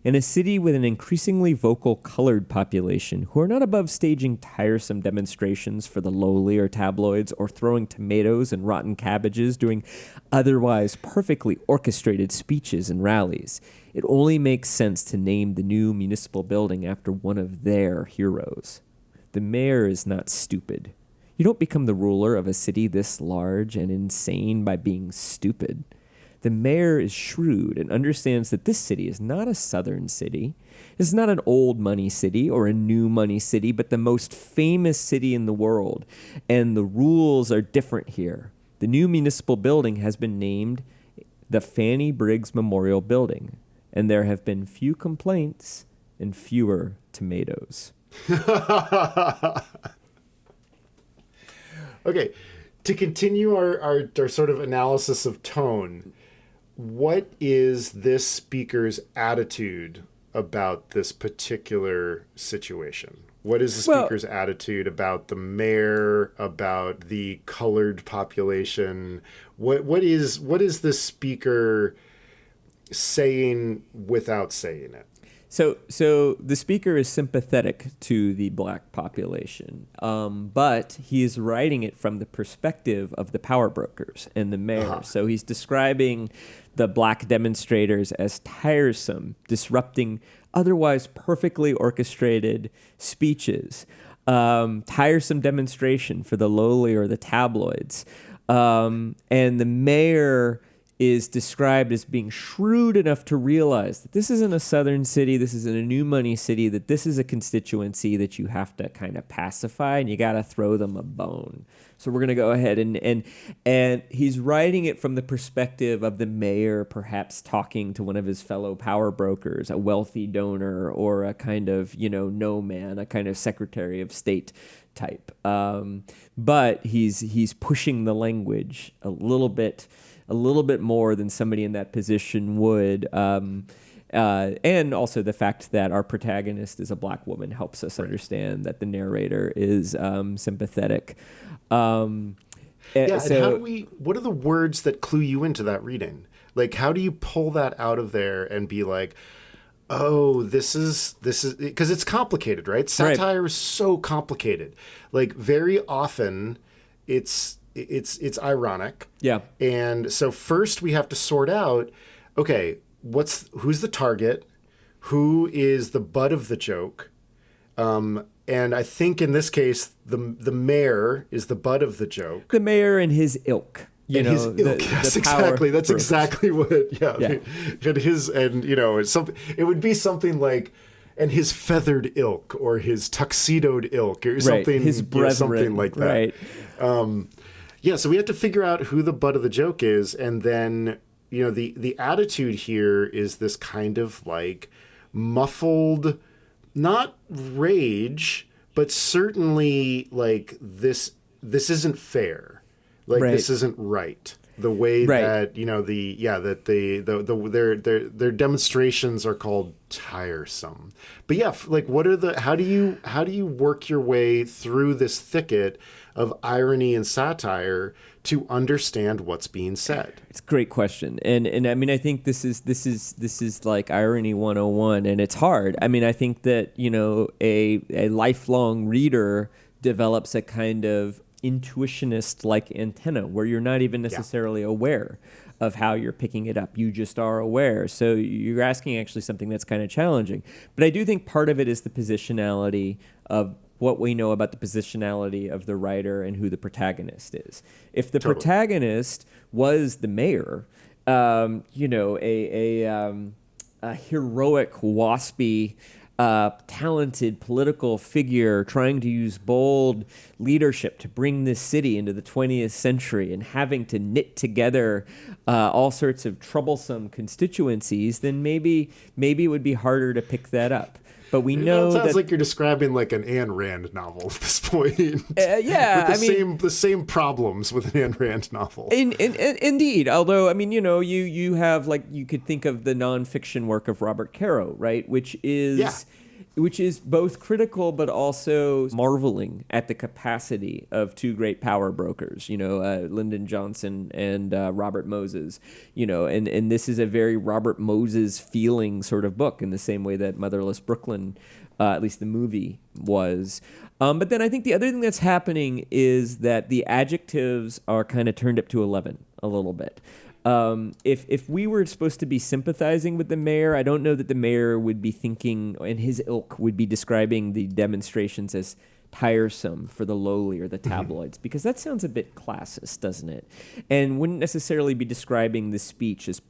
In a city with an increasingly vocal colored population who are not above staging tiresome demonstrations for the lowly or tabloids or throwing tomatoes and rotten cabbages, doing otherwise perfectly orchestrated speeches and rallies, it only makes sense to name the new municipal building after one of their heroes. The mayor is not stupid. You don't become the ruler of a city this large and insane by being stupid. The mayor is shrewd and understands that this city is not a southern city. It's not an old money city or a new money city, but the most famous city in the world. And the rules are different here. The new municipal building has been named the Fanny Briggs Memorial Building, and there have been few complaints and fewer tomatoes. Okay, to continue our sort of analysis of tone, what is this speaker's attitude about this particular situation? What is the speaker's attitude about the mayor, about the colored population? What is this speaker saying without saying it? So the speaker is sympathetic to the black population, but he is writing it from the perspective of the power brokers and the mayor. Uh-huh. So he's describing the black demonstrators as tiresome, disrupting otherwise perfectly orchestrated speeches, tiresome demonstration for the lowly or the tabloids. And the mayor is described as being shrewd enough to realize that this isn't a southern city, this isn't a new money city, that this is a constituency that you have to kind of pacify, and you got to throw them a bone. So we're going to go ahead and he's writing it from the perspective of the mayor perhaps talking to one of his fellow power brokers, a wealthy donor or a kind of, no man, a kind of Secretary of State type. But he's pushing the language a little bit more than somebody in that position would. And also the fact that our protagonist is a black woman helps us understand that the narrator is sympathetic. And what are the words that clue you into that reading? Like, how do you pull that out of there and be like, oh, this is because it's complicated, right? Satire is so complicated. Like, very often it's ironic. Yeah. And so first we have to sort out, okay, who's the target? Who is the butt of the joke? And I think in this case, the mayor is the butt of the joke. The mayor and his ilk. Yes, exactly. That's exactly what. Yeah. Yeah. It would be something like, and his feathered ilk or his tuxedoed ilk or something. His brethren, something like that. Right. So we have to figure out who the butt of the joke is, and then the attitude here is this kind of like muffled, not rage, but certainly like this isn't fair. Like, this isn't right. The way that their demonstrations are called tiresome. But yeah, like how do you work your way through this thicket of irony and satire to understand what's being said? It's a great question. And I mean, I think this is like irony 101, and it's hard. I mean, I think that, a lifelong reader develops a kind of intuitionist like antenna where you're not even necessarily aware of how you're picking it up. You just are aware. So you're asking actually something that's kind of challenging. But I do think part of it is the positionality of what we know about the positionality of the writer and who the protagonist is. If the protagonist was the mayor, a heroic, waspy, talented political figure trying to use bold leadership to bring this city into the 20th century and having to knit together all sorts of troublesome constituencies, then maybe it would be harder to pick that up. But we know that sounds like you're describing like an Ayn Rand novel at this point. With the same problems with an Ayn Rand novel. Indeed. Although, I mean, you have, like, you could think of the nonfiction work of Robert Caro, right? Which is both critical but also marveling at the capacity of two great power brokers, Lyndon Johnson and Robert Moses, and this is a very Robert Moses feeling sort of book in the same way that Motherless Brooklyn, at least the movie, was. But then I think the other thing that's happening is that the adjectives are kind of turned up to 11 a little bit. If we were supposed to be sympathizing with the mayor, I don't know that the mayor would be thinking, and his ilk would be describing the demonstrations as tiresome for the lowly or the tabloids, because that sounds a bit classist, doesn't it? And wouldn't necessarily be describing the speech as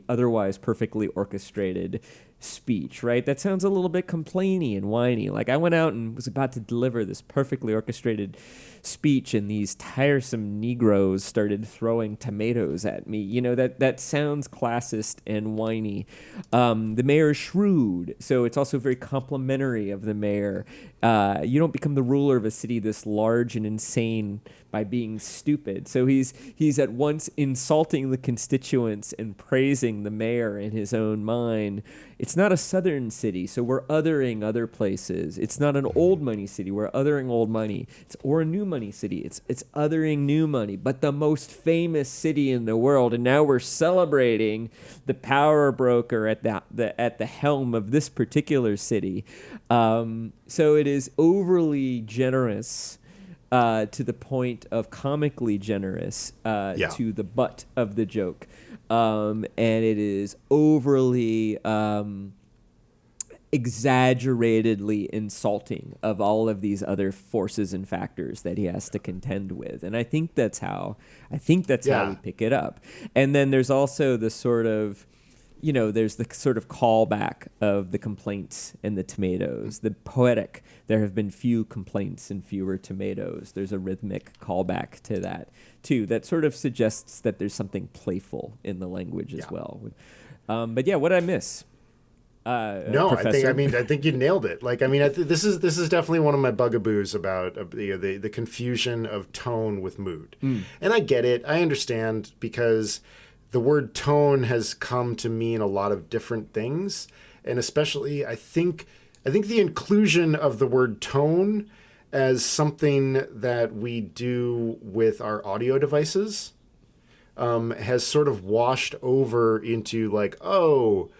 otherwise perfectly orchestrated speech, right? That sounds a little bit complainy and whiny. Like, I went out and was about to deliver this perfectly orchestrated speech, and these tiresome Negroes started throwing tomatoes at me. That sounds classist and whiny. The mayor is shrewd, so it's also very complimentary of the mayor. You don't become the ruler of a city this large and insane by being stupid. So he's at once insulting the constituents and praising the mayor in his own mind. It's not a southern city, so we're othering other places. It's not an old money city, we're othering old money. Or a new money city, it's othering new money, but the most famous city in the world. And now we're celebrating the power broker at the helm of this particular city. So it is overly generous, to the point of comically generous, to the butt of the joke. And it is overly exaggeratedly insulting of all of these other forces and factors that he has to contend with. And I think that's how we pick it up. And then there's also the sort of, there's the sort of callback of the complaints and the tomatoes, the poetic. There have been few complaints and fewer tomatoes. There's a rhythmic callback to that too. That sort of suggests that there's something playful in the language as well. But yeah, what did I miss? No, Professor? I think you nailed it. This is definitely one of my bugaboos about the confusion of tone with mood. And I get it. I understand, because the word tone has come to mean a lot of different things, and especially I think the inclusion of the word tone as something that we do with our audio devices has sort of washed over into like, oh,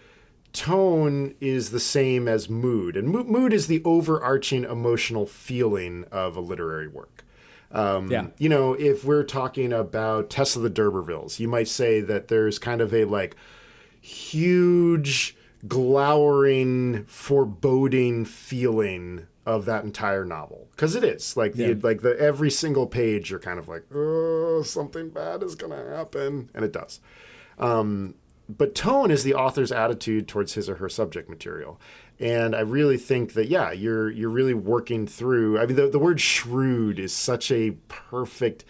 tone is the same as mood. And mood is the overarching emotional feeling of a literary work. If we're talking about Tess of the D'Urbervilles, you might say that there's kind of a like huge, glowering, foreboding feeling of that entire novel, because it is like every single page you're kind of like, oh, something bad is gonna happen, and it does. But tone is the author's attitude towards his or her subject material. And I really think that, you're really working through. I mean, the word shrewd is such a perfect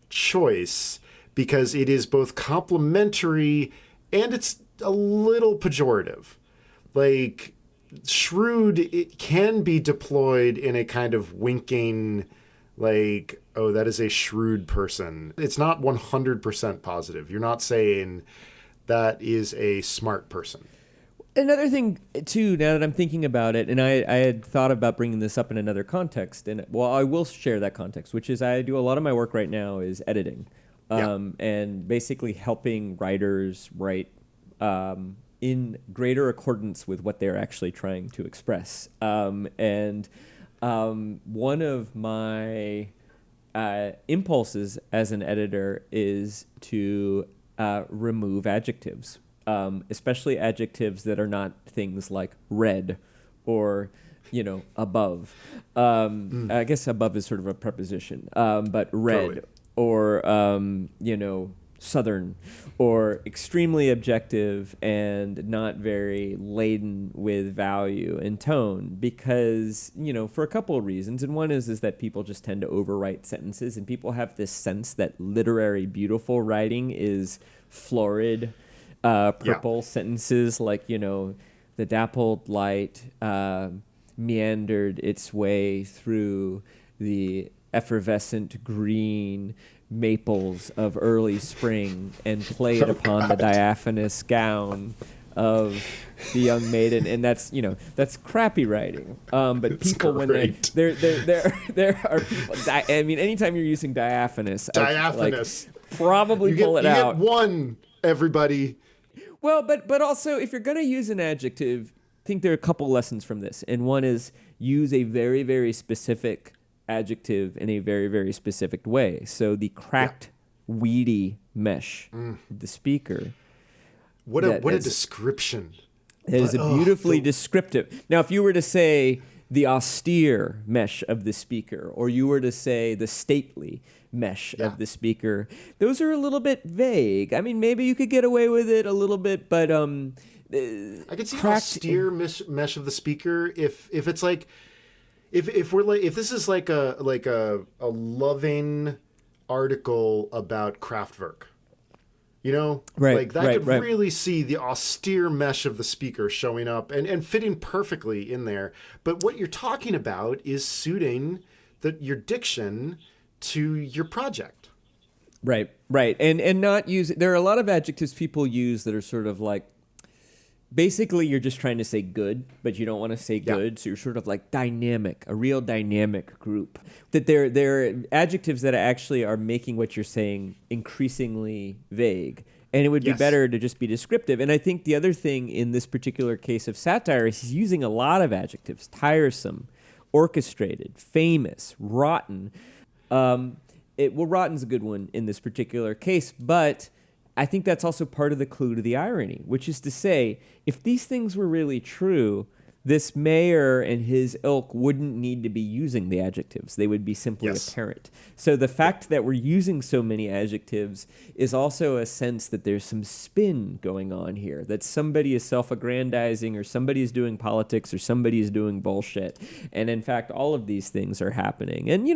choice, because it is both complimentary and it's a little pejorative. Like, shrewd, it can be deployed in a kind of winking, like, oh, that is a shrewd person. It's not 100% positive. You're not saying that is a smart person. Another thing, too, now that I'm thinking about it, and I had thought about bringing this up in another context, and I will share that context, which is I do a lot of my work right now is editing, and basically helping writers write in greater accordance with what they're actually trying to express. And one of my impulses as an editor is to remove adjectives. Especially adjectives that are not things like red or, above. I guess above is sort of a preposition, but red or, southern or extremely objective and not very laden with value and tone, because, for a couple of reasons. And one is that people just tend to overwrite sentences, and people have this sense that literary beautiful writing is florid, purple sentences, like, the dappled light meandered its way through the effervescent green maples of early spring and played upon the diaphanous gown of the young maiden. And that's crappy writing. But it's people great. When there are people, I mean, anytime you're using diaphanous, probably pull it out. You get one, everybody. Well, but also, if you're going to use an adjective, I think there are a couple lessons from this. And one is use a very, very specific adjective in a very, very specific way. So the cracked, weedy mesh of the speaker. What a description. It is a beautifully descriptive. Now, if you were to say the austere mesh of the speaker, or you were to say the stately mesh of the speaker, those are a little bit vague. I mean, maybe you could get away with it a little bit, but I could see austere mesh of the speaker if it's like if this is like a loving article about Kraftwerk. Really see the austere mesh of the speaker showing up and fitting perfectly in there. But what you're talking about is suiting your diction to your project. Right. And not use, there are a lot of adjectives people use that are sort of like, basically you're just trying to say good, but you don't want to say good. So you're sort of like dynamic, a real dynamic group. That they're adjectives that actually are making what you're saying increasingly vague. And it would be better to just be descriptive. And I think the other thing in this particular case of satire is he's using a lot of adjectives: tiresome, orchestrated, famous, rotten. Rotten's a good one in this particular case, but I think that's also part of the clue to the irony, which is to say, if these things were really true, this mayor and his ilk wouldn't need to be using the adjectives. They would be simply Yes. apparent. So the fact that we're using so many adjectives is also a sense that there's some spin going on here, that somebody is self-aggrandizing or somebody is doing politics or somebody is doing bullshit. And in fact, all of these things are happening. And,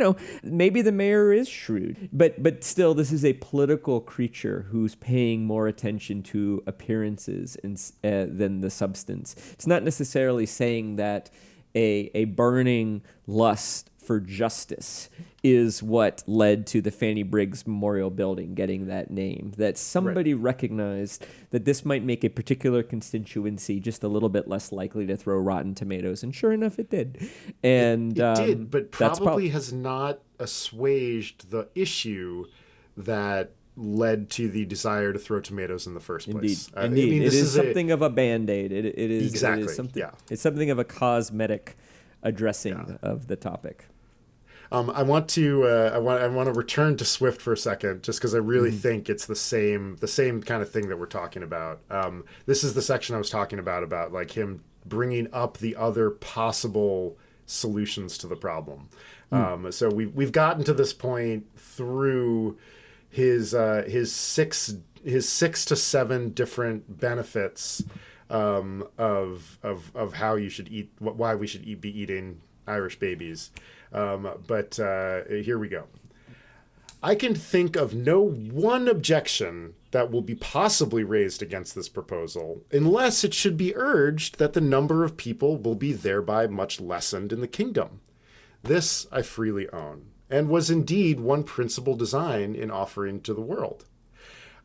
maybe the mayor is shrewd, but still, this is a political creature who's paying more attention to appearances than the substance. It's not necessarily saying that a burning lust for justice is what led to the Fanny Briggs Memorial Building getting that name. That somebody recognized that this might make a particular constituency just a little bit less likely to throw rotten tomatoes, and sure enough, it did. And it did, but probably has not assuaged the issue that led to the desire to throw tomatoes in the first place. Indeed. I mean, it is something of a Band-Aid. It is exactly. It is something, yeah. It's something of a cosmetic addressing of the topic. I want to return to Swift for a second, just because I really think it's the same kind of thing that we're talking about. This is the section I was talking about like him bringing up the other possible solutions to the problem. So we've gotten to this point through his 6 to 7 different benefits of how you should eat, why we should be eating Irish babies. But here we go. I can think of no one objection that will be possibly raised against this proposal, unless it should be urged that the number of people will be thereby much lessened in the kingdom. This I freely own, and was indeed one principal design in offering to the world.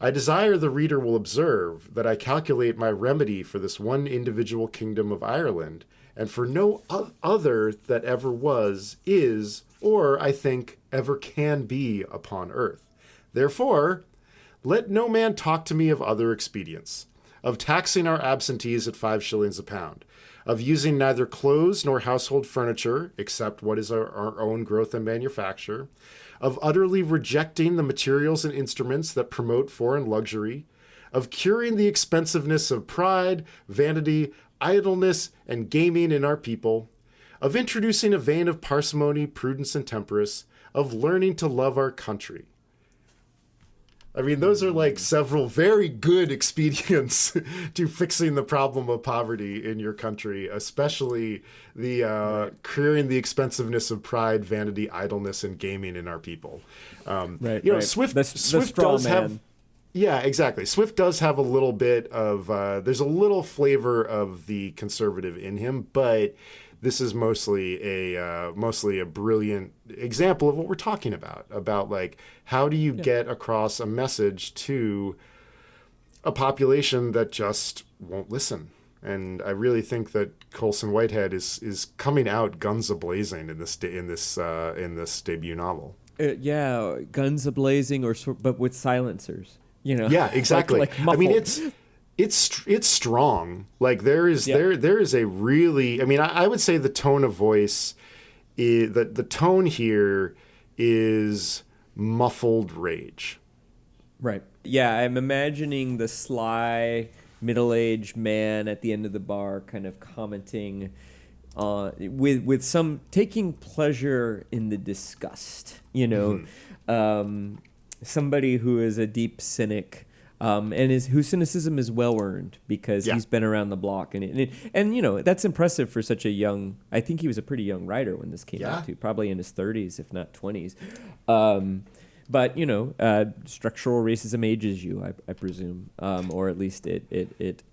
I desire the reader will observe that I calculate my remedy for this one individual kingdom of Ireland, and for no other that ever was, is, or, I think, ever can be upon earth. Therefore, let no man talk to me of other expedients, of taxing our absentees at 5 shillings a pound, of using neither clothes nor household furniture, except what is our own growth and manufacture, of utterly rejecting the materials and instruments that promote foreign luxury, of curing the expensiveness of pride, vanity, idleness, and gaming in our people, of introducing a vein of parsimony, prudence, and temperance, of learning to love our country. I mean, those are like several very good expedients to fixing the problem of poverty in your country, especially the curing the expensiveness of pride, vanity, idleness, and gaming in our people. Swift does have. Yeah, exactly. Swift does have a little bit of, there's a little flavor of the conservative in him, but this is mostly a brilliant example of what we're talking about like, how do you get across a message to a population that just won't listen? And I really think that Colson Whitehead is coming out guns a-blazing in this debut novel. Guns a-blazing, but with silencers. Yeah, exactly. Like I mean, it's strong. Like there is a really, I mean, I would say the tone of voice, the tone here is muffled rage. Right. Yeah, I'm imagining the sly middle-aged man at the end of the bar kind of commenting with some taking pleasure in the disgust, somebody who is a deep cynic, and whose cynicism is well earned because he's been around the block, and that's impressive for such a young. I think he was a pretty young writer when this came out too, probably in his 30s, if not 20s. But structural racism ages you, I presume, or at least it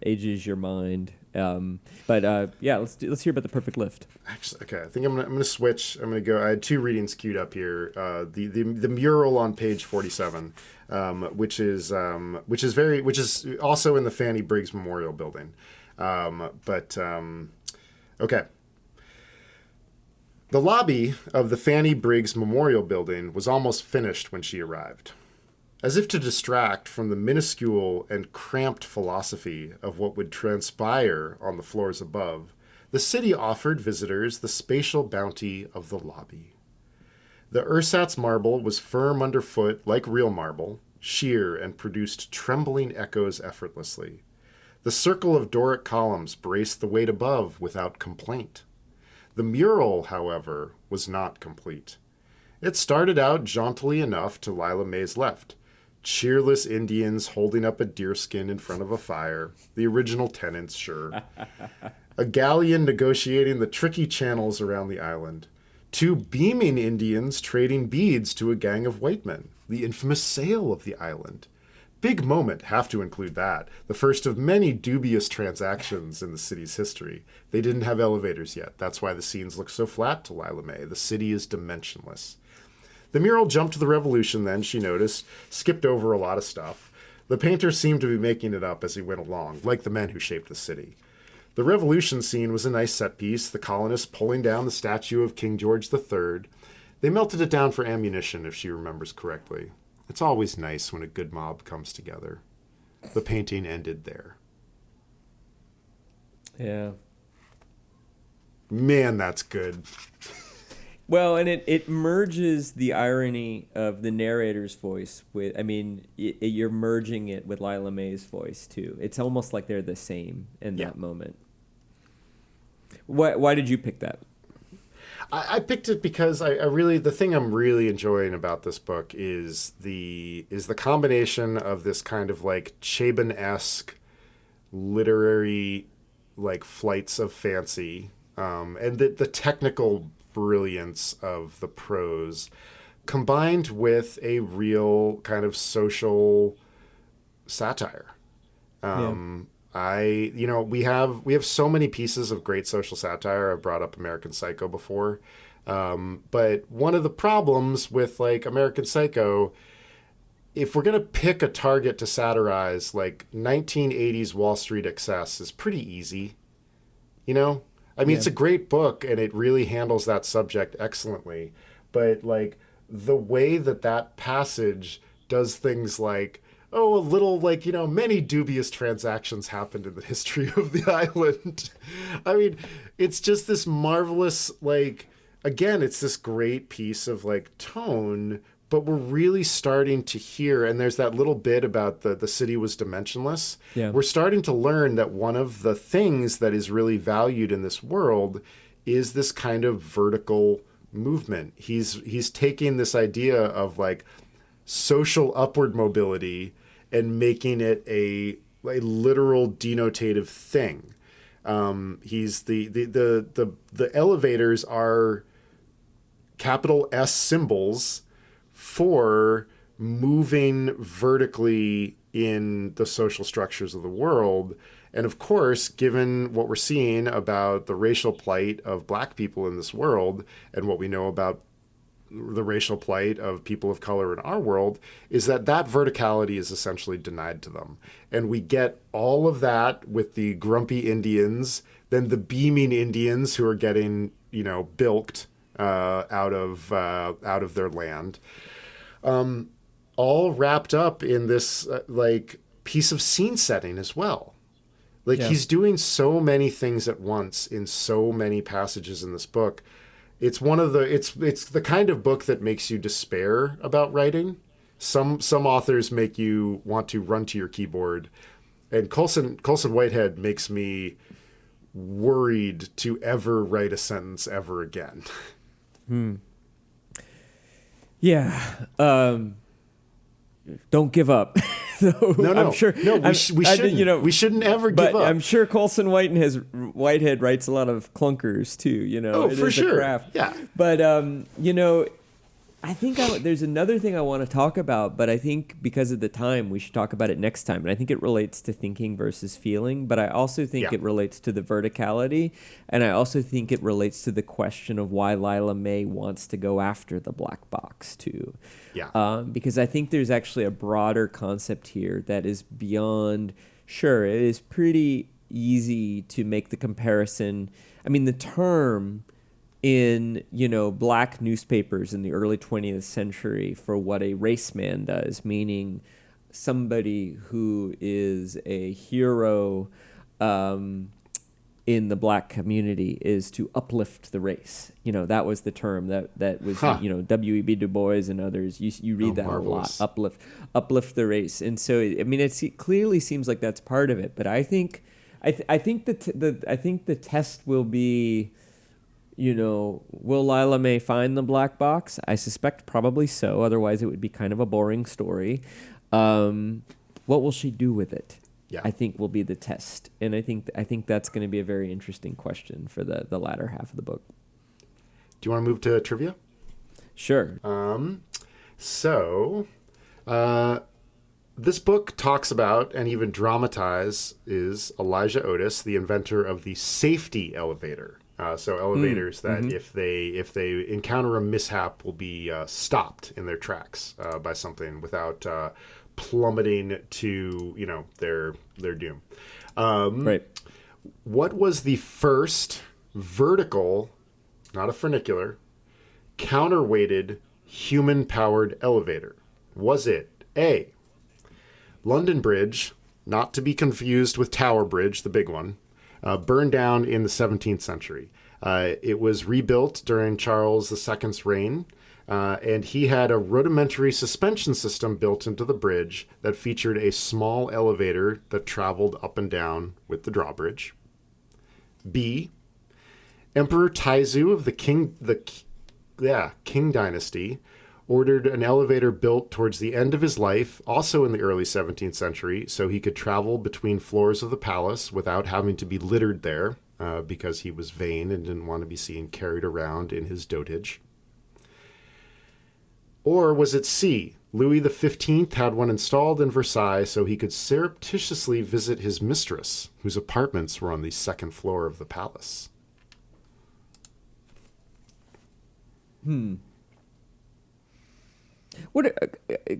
ages your mind. Let's hear about The Perfect Lift. Actually, okay, I think I'm gonna switch. I'm gonna go. I had 2 readings queued up here. The mural on page 47, which is also in the Fanny Briggs Memorial Building. Okay. The lobby of the Fanny Briggs Memorial Building was almost finished when she arrived. As if to distract from the minuscule and cramped philosophy of what would transpire on the floors above, the city offered visitors the spatial bounty of the lobby. The ersatz marble was firm underfoot like real marble, sheer, and produced trembling echoes effortlessly. The circle of Doric columns braced the weight above without complaint. The mural, however, was not complete. It started out jauntily enough to Lila May's left. Cheerless Indians holding up a deerskin in front of a fire. The original tenants, sure. A galleon negotiating the tricky channels around the island. 2 beaming Indians trading beads to a gang of white men. The infamous sale of the island. Big moment, have to include that. The first of many dubious transactions in the city's history. They didn't have elevators yet. That's why the scenes look so flat to Lila May. The city is dimensionless. The mural jumped to the revolution then, she noticed, skipped over a lot of stuff. The painter seemed to be making it up as he went along, like the men who shaped the city. The revolution scene was a nice set piece, the colonists pulling down the statue of King George III. They melted it down for ammunition, if she remembers correctly. It's always nice when a good mob comes together. The painting ended there. Yeah. Man, that's good. Well, and it merges the irony of the narrator's voice with, I mean, you're merging it with Lila May's voice, too. It's almost like they're the same in that moment. Why did you pick that? I picked it because I really, the thing I'm really enjoying about this book is the combination of this kind of like Chabon-esque literary like flights of fancy and the technical brilliance of the prose combined with a real kind of social satire. We have so many pieces of great social satire. I've brought up American Psycho before. But one of the problems with like American Psycho, if we're going to pick a target to satirize, like 1980s Wall Street excess is pretty easy. You know? I mean, it's a great book and it really handles that subject excellently. But like the way that passage does things like, a little like, many dubious transactions happened in the history of the island. I mean, it's just this marvelous, like, again, it's this great piece of like tone, but we're really starting to hear, and there's that little bit about the city was dimensionless. Yeah. We're starting to learn that one of the things that is really valued in this world is this kind of vertical movement. He's taking this idea of like social upward mobility and making it a literal denotative thing. He's the elevators are capital S symbols for moving vertically in the social structures of the world. And of course, given what we're seeing about the racial plight of Black people in this world and what we know about the racial plight of people of color in our world, is that that is essentially denied to them. And we get all of that with the grumpy Indians, then the beaming Indians who are getting, bilked out of their land, all wrapped up in this piece of scene setting as well. He's doing so many things at once in so many passages in this book. It's it's the kind of book that makes you despair about writing. Some authors make you want to run to your keyboard, and Colson Whitehead makes me worried to ever write a sentence ever again. Yeah. Don't give up. No. I'm sure. No, we shouldn't. We shouldn't ever give up. I'm sure Colson Whitehead writes a lot of clunkers too. Oh, for sure. Craft. Yeah. But I think there's another thing I want to talk about, but I think because of the time, we should talk about it next time. And I think it relates to thinking versus feeling, but I also think it relates to the verticality, and I also think it relates to the question of why Lila May wants to go after the black box too. Yeah. Because I think there's actually a broader concept here that is beyond. Sure, it is pretty easy to make the comparison. I mean, the term in black newspapers in the early 20th century for what a race man does, meaning somebody who is a hero in the black community is to uplift the race. That was the term that was, W.E.B. Du Bois and others. You read that marvelous. a lot. Uplift the race. And so, it clearly seems like that's part of it. But I think the test will be, will Lila May find the black box? I suspect probably so. Otherwise, it would be kind of a boring story. What will she do with it? Yeah. I think will be the test, and I think that's going to be a very interesting question for the latter half of the book. Do you want to move to trivia? Sure. This book talks about and even dramatizes Elijah Otis, the inventor of the safety elevator. So elevators that if they encounter a mishap will be stopped in their tracks by something without plummeting to their doom. Right. What was the first vertical, not a funicular, counterweighted human-powered elevator? Was it A, London Bridge, not to be confused with Tower Bridge, the big one, burned down in the 17th century? It was rebuilt during Charles II's reign. And he had a rudimentary suspension system built into the bridge that featured a small elevator that traveled up and down with the drawbridge. B, Emperor Taizu of the Qing dynasty ordered an elevator built towards the end of his life, also in the early 17th century, so he could travel between floors of the palace without having to be littered there, because he was vain and didn't want to be seen carried around in his dotage. Or was it C, Louis XV had one installed in Versailles so he could surreptitiously visit his mistress, whose apartments were on the second floor of the palace?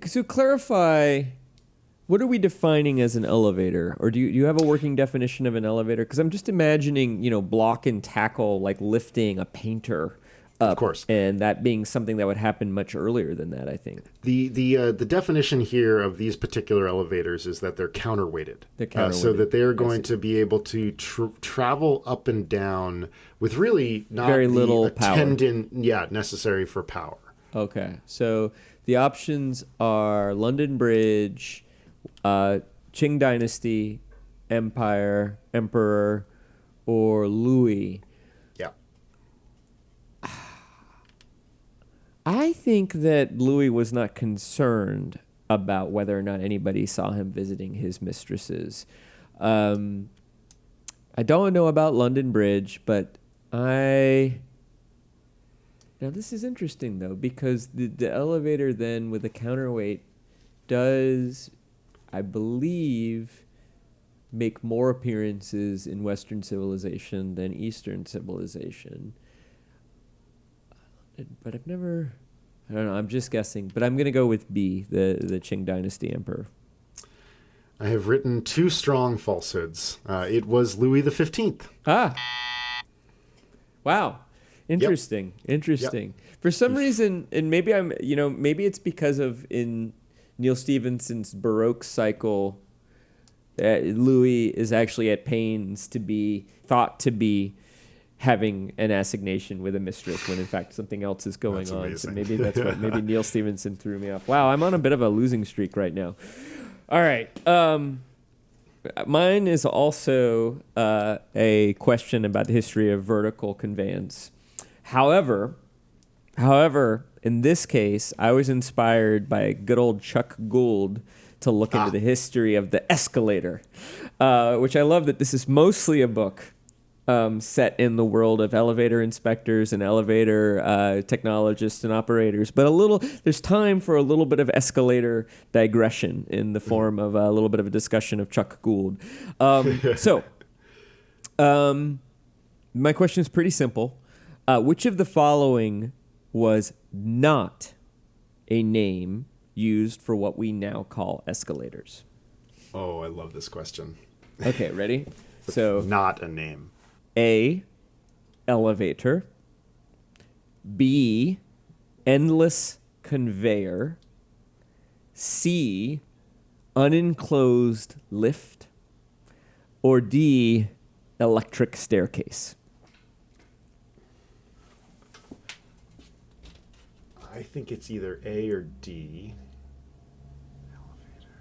So clarify, what are we defining as an elevator? Or do you have a working definition of an elevator? Because I'm just imagining, block and tackle, like lifting a painter up, of course, and that being something that would happen much earlier than that, I think. The definition here of these particular elevators is that they're counterweighted. So that they're going to be able to travel up and down with really not very the little attendant, necessary for power. Okay, so the options are London Bridge, Qing Dynasty, Empire, Emperor, or Louis. Yeah. I think that Louis was not concerned about whether or not anybody saw him visiting his mistresses. I don't know about London Bridge, but now this is interesting, though, because the elevator then with the counterweight does, I believe, make more appearances in Western civilization than Eastern civilization. But I don't know, I'm just guessing. But I'm going to go with B, the Qing Dynasty Emperor. I have written two strong falsehoods. It was Louis XV. Ah. Wow. Interesting. Interesting. Yep. For some reason, and maybe maybe it's because of in Neil Stephenson's Baroque cycle, Louis is actually at pains to be thought to be having an assignation with a mistress when in fact something else is going that's on. Amazing. So maybe that's what Neil Stephenson threw me off. Wow, I'm on a bit of a losing streak right now. All right. Mine is also a question about the history of vertical conveyance. However, in this case, I was inspired by good old Chuck Gould to look into the history of the escalator, which I love that this is mostly a book set in the world of elevator inspectors and elevator technologists and operators. But there's time for a little bit of escalator digression in the form of a little bit of a discussion of Chuck Gould. My question is pretty simple. Which of the following was not a name used for what we now call escalators? Oh, I love this question. Okay, ready? So not a name. A, elevator. B, endless conveyor. C, unenclosed lift. Or D, electric staircase? I think it's either A or D. Elevator.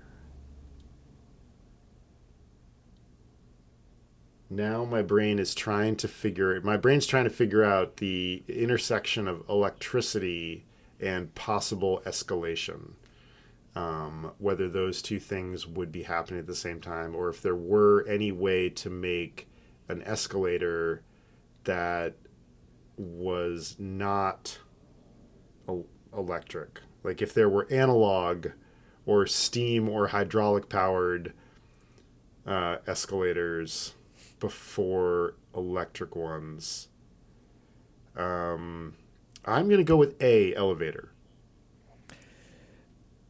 Now my brain's trying to figure out the intersection of electricity and possible escalation. Whether those two things would be happening at the same time, or if there were any way to make an escalator that was not electric. Like if there were analog or steam or hydraulic powered escalators before electric ones. I'm going to go with A, elevator.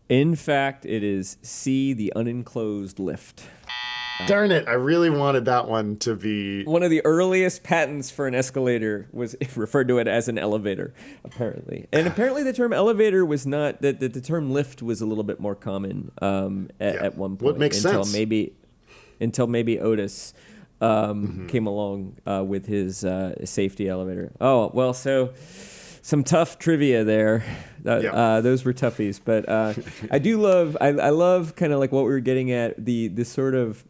In fact, it is C, the unenclosed lift. Darn it, I really wanted that one to be... One of the earliest patents for an escalator was referred to it as an elevator, apparently. And apparently the term elevator was not... The term lift was a little bit more common at one point. What makes sense. Until maybe Otis came along with his safety elevator. Oh, well, so... Some tough trivia there. Those were toughies. But I do love... I love kind of like what we were getting at, the sort of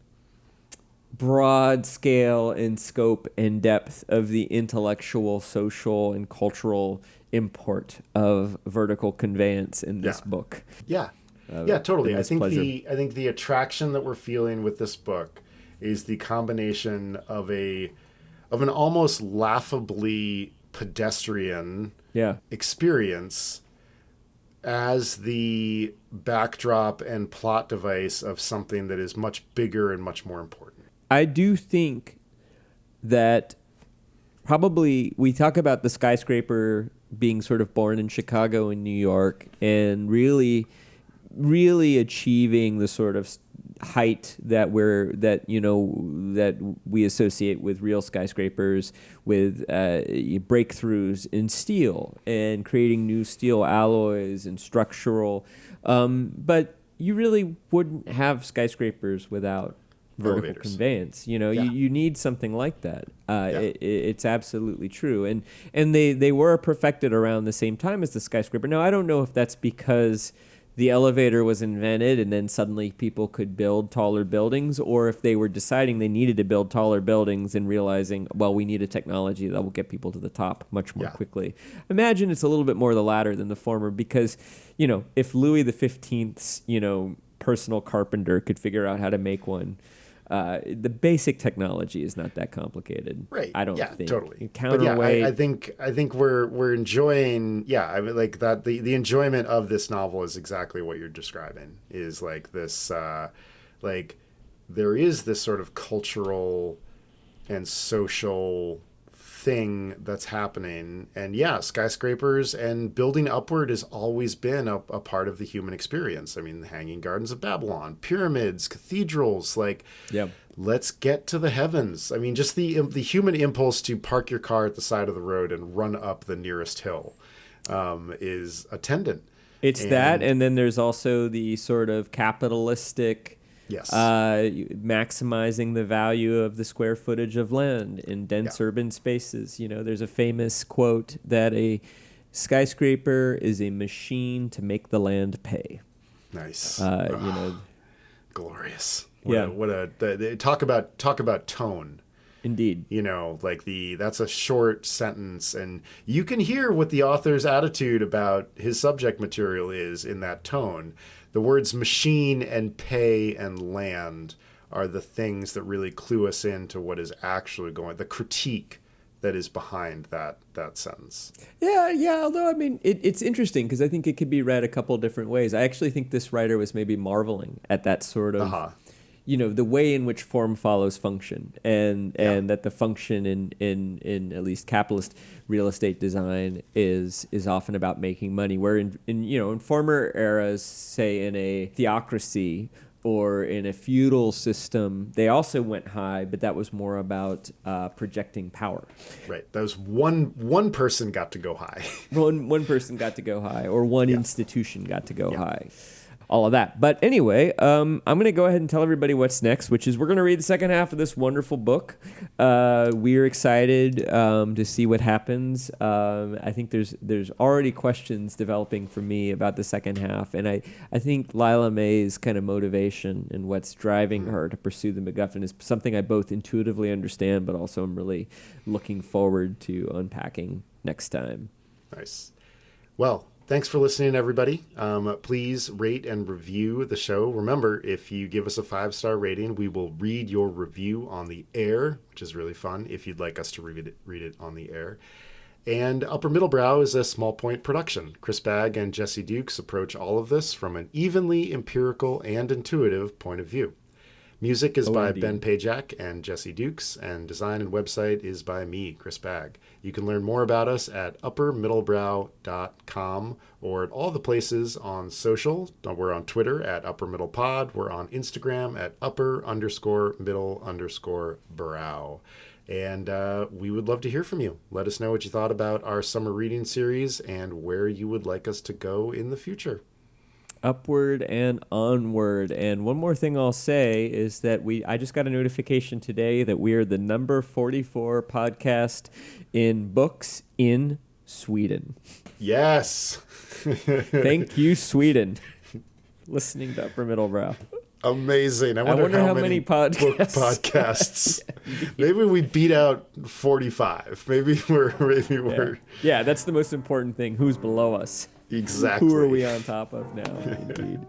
broad scale and scope and depth of the intellectual, social, and cultural import of vertical conveyance in this book. Yeah, totally. I think the attraction that we're feeling with this book is the combination of an almost laughably pedestrian experience as the backdrop and plot device of something that is much bigger and much more important. I do think that probably we talk about the skyscraper being sort of born in Chicago and New York and really achieving the sort of height that we associate with real skyscrapers, with breakthroughs in steel and creating new steel alloys and structural. But you really wouldn't have skyscrapers without vertical conveyance. You need something like that. It's absolutely true. And they were perfected around the same time as the skyscraper. Now, I don't know if that's because the elevator was invented and then suddenly people could build taller buildings, or if they were deciding they needed to build taller buildings and realizing, well, we need a technology that will get people to the top much more quickly. Imagine it's a little bit more the latter than the former, because, if Louis XV's, personal carpenter could figure out how to make one, the basic technology is not that complicated. Right. I don't think. Totally. Counterweight. I think we're enjoying. Yeah. I mean, like that. The enjoyment of this novel is exactly what you're describing. Is like this. Like there is this sort of cultural and social thing that's happening, and skyscrapers and building upward has always been a part of the human experience. I mean, the Hanging Gardens of Babylon, pyramids, cathedrals, let's get to the heavens. I mean, just the human impulse to park your car at the side of the road and run up the nearest hill is attendant. It's that, and then there's also the sort of capitalistic maximizing the value of the square footage of land in dense urban spaces. There's a famous quote that a skyscraper is a machine to make the land pay. Nice. Glorious. Talk about tone. Indeed. That's a short sentence, and you can hear what the author's attitude about his subject material is in that tone. The words machine and pay and land are the things that really clue us into what is actually the critique that is behind that sentence. Yeah. Although, I mean, it's interesting because I think it could be read a couple different ways. I actually think this writer was maybe marveling at that sort of, the way in which form follows function, and that the function in at least capitalist real estate design is often about making money. Where in former eras, say in a theocracy or in a feudal system, they also went high, but that was more about projecting power. Right. That was one person got to go high. One person got to go high, or one institution got to go high. all of that. But anyway, I'm going to go ahead and tell everybody what's next, which is we're going to read the second half of this wonderful book. We're excited to see what happens. I think there's already questions developing for me about the second half, and I think Lila May's kind of motivation and what's driving her to pursue the MacGuffin is something I both intuitively understand, but also am really looking forward to unpacking next time. Nice. Well, thanks for listening, everybody. Please rate and review the show. Remember, if you give us a 5-star rating, we will read your review on the air, which is really fun if you'd like us to read it on the air. And Upper Middlebrow is a Small Point production. Chris Bagg and Jesse Dukes approach all of this from an evenly empirical and intuitive point of view. Music is by indeed. Ben Pajak and Jesse Dukes, and design and website is by me, Chris Bagg. You can learn more about us at uppermiddlebrow.com or at all the places on social. We're on Twitter at uppermiddlepod. We're on Instagram at upper_middle_brow. And we would love to hear from you. Let us know what you thought about our summer reading series and where you would like us to go in the future. Upward and onward. And one more thing I'll say is that I just got a notification today that we are the number 44 podcast in books in Sweden. Yes. Thank you, Sweden. Listening to Upper Middlebrow. Amazing. I wonder how many podcasts. Maybe we beat out 45. Maybe we're. Yeah, that's the most important thing. Who's below us? Exactly. Who are we on top of now? Indeed.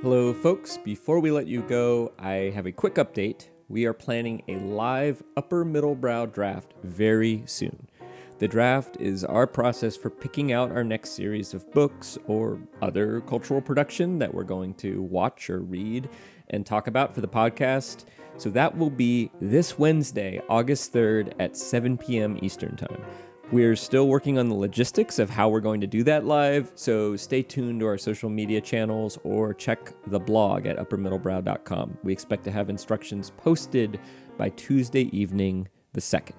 Hello, folks. Before we let you go, I have a quick update. We are planning a live Upper Middlebrow draft very soon. The draft is our process for picking out our next series of books or other cultural production that we're going to watch or read and talk about for the podcast. So that will be this Wednesday, August 3rd at 7 p.m. Eastern Time. We're still working on the logistics of how we're going to do that live, so stay tuned to our social media channels or check the blog at uppermiddlebrow.com. We expect to have instructions posted by Tuesday evening the 2nd.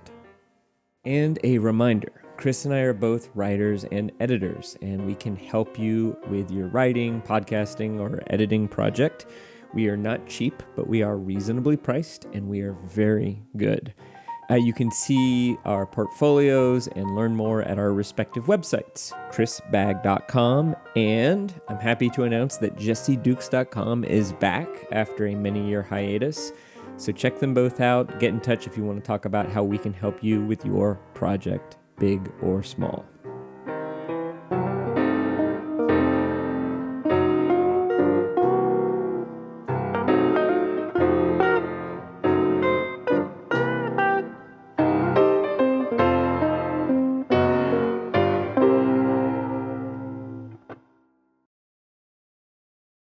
And a reminder, Chris and I are both writers and editors, and we can help you with your writing, podcasting, or editing project. We are not cheap, but we are reasonably priced, and we are very good. You can see our portfolios and learn more at our respective websites, chrisbagg.com, and I'm happy to announce that jessedukes.com is back after a many-year hiatus. So check them both out. Get in touch if you want to talk about how we can help you with your project, big or small.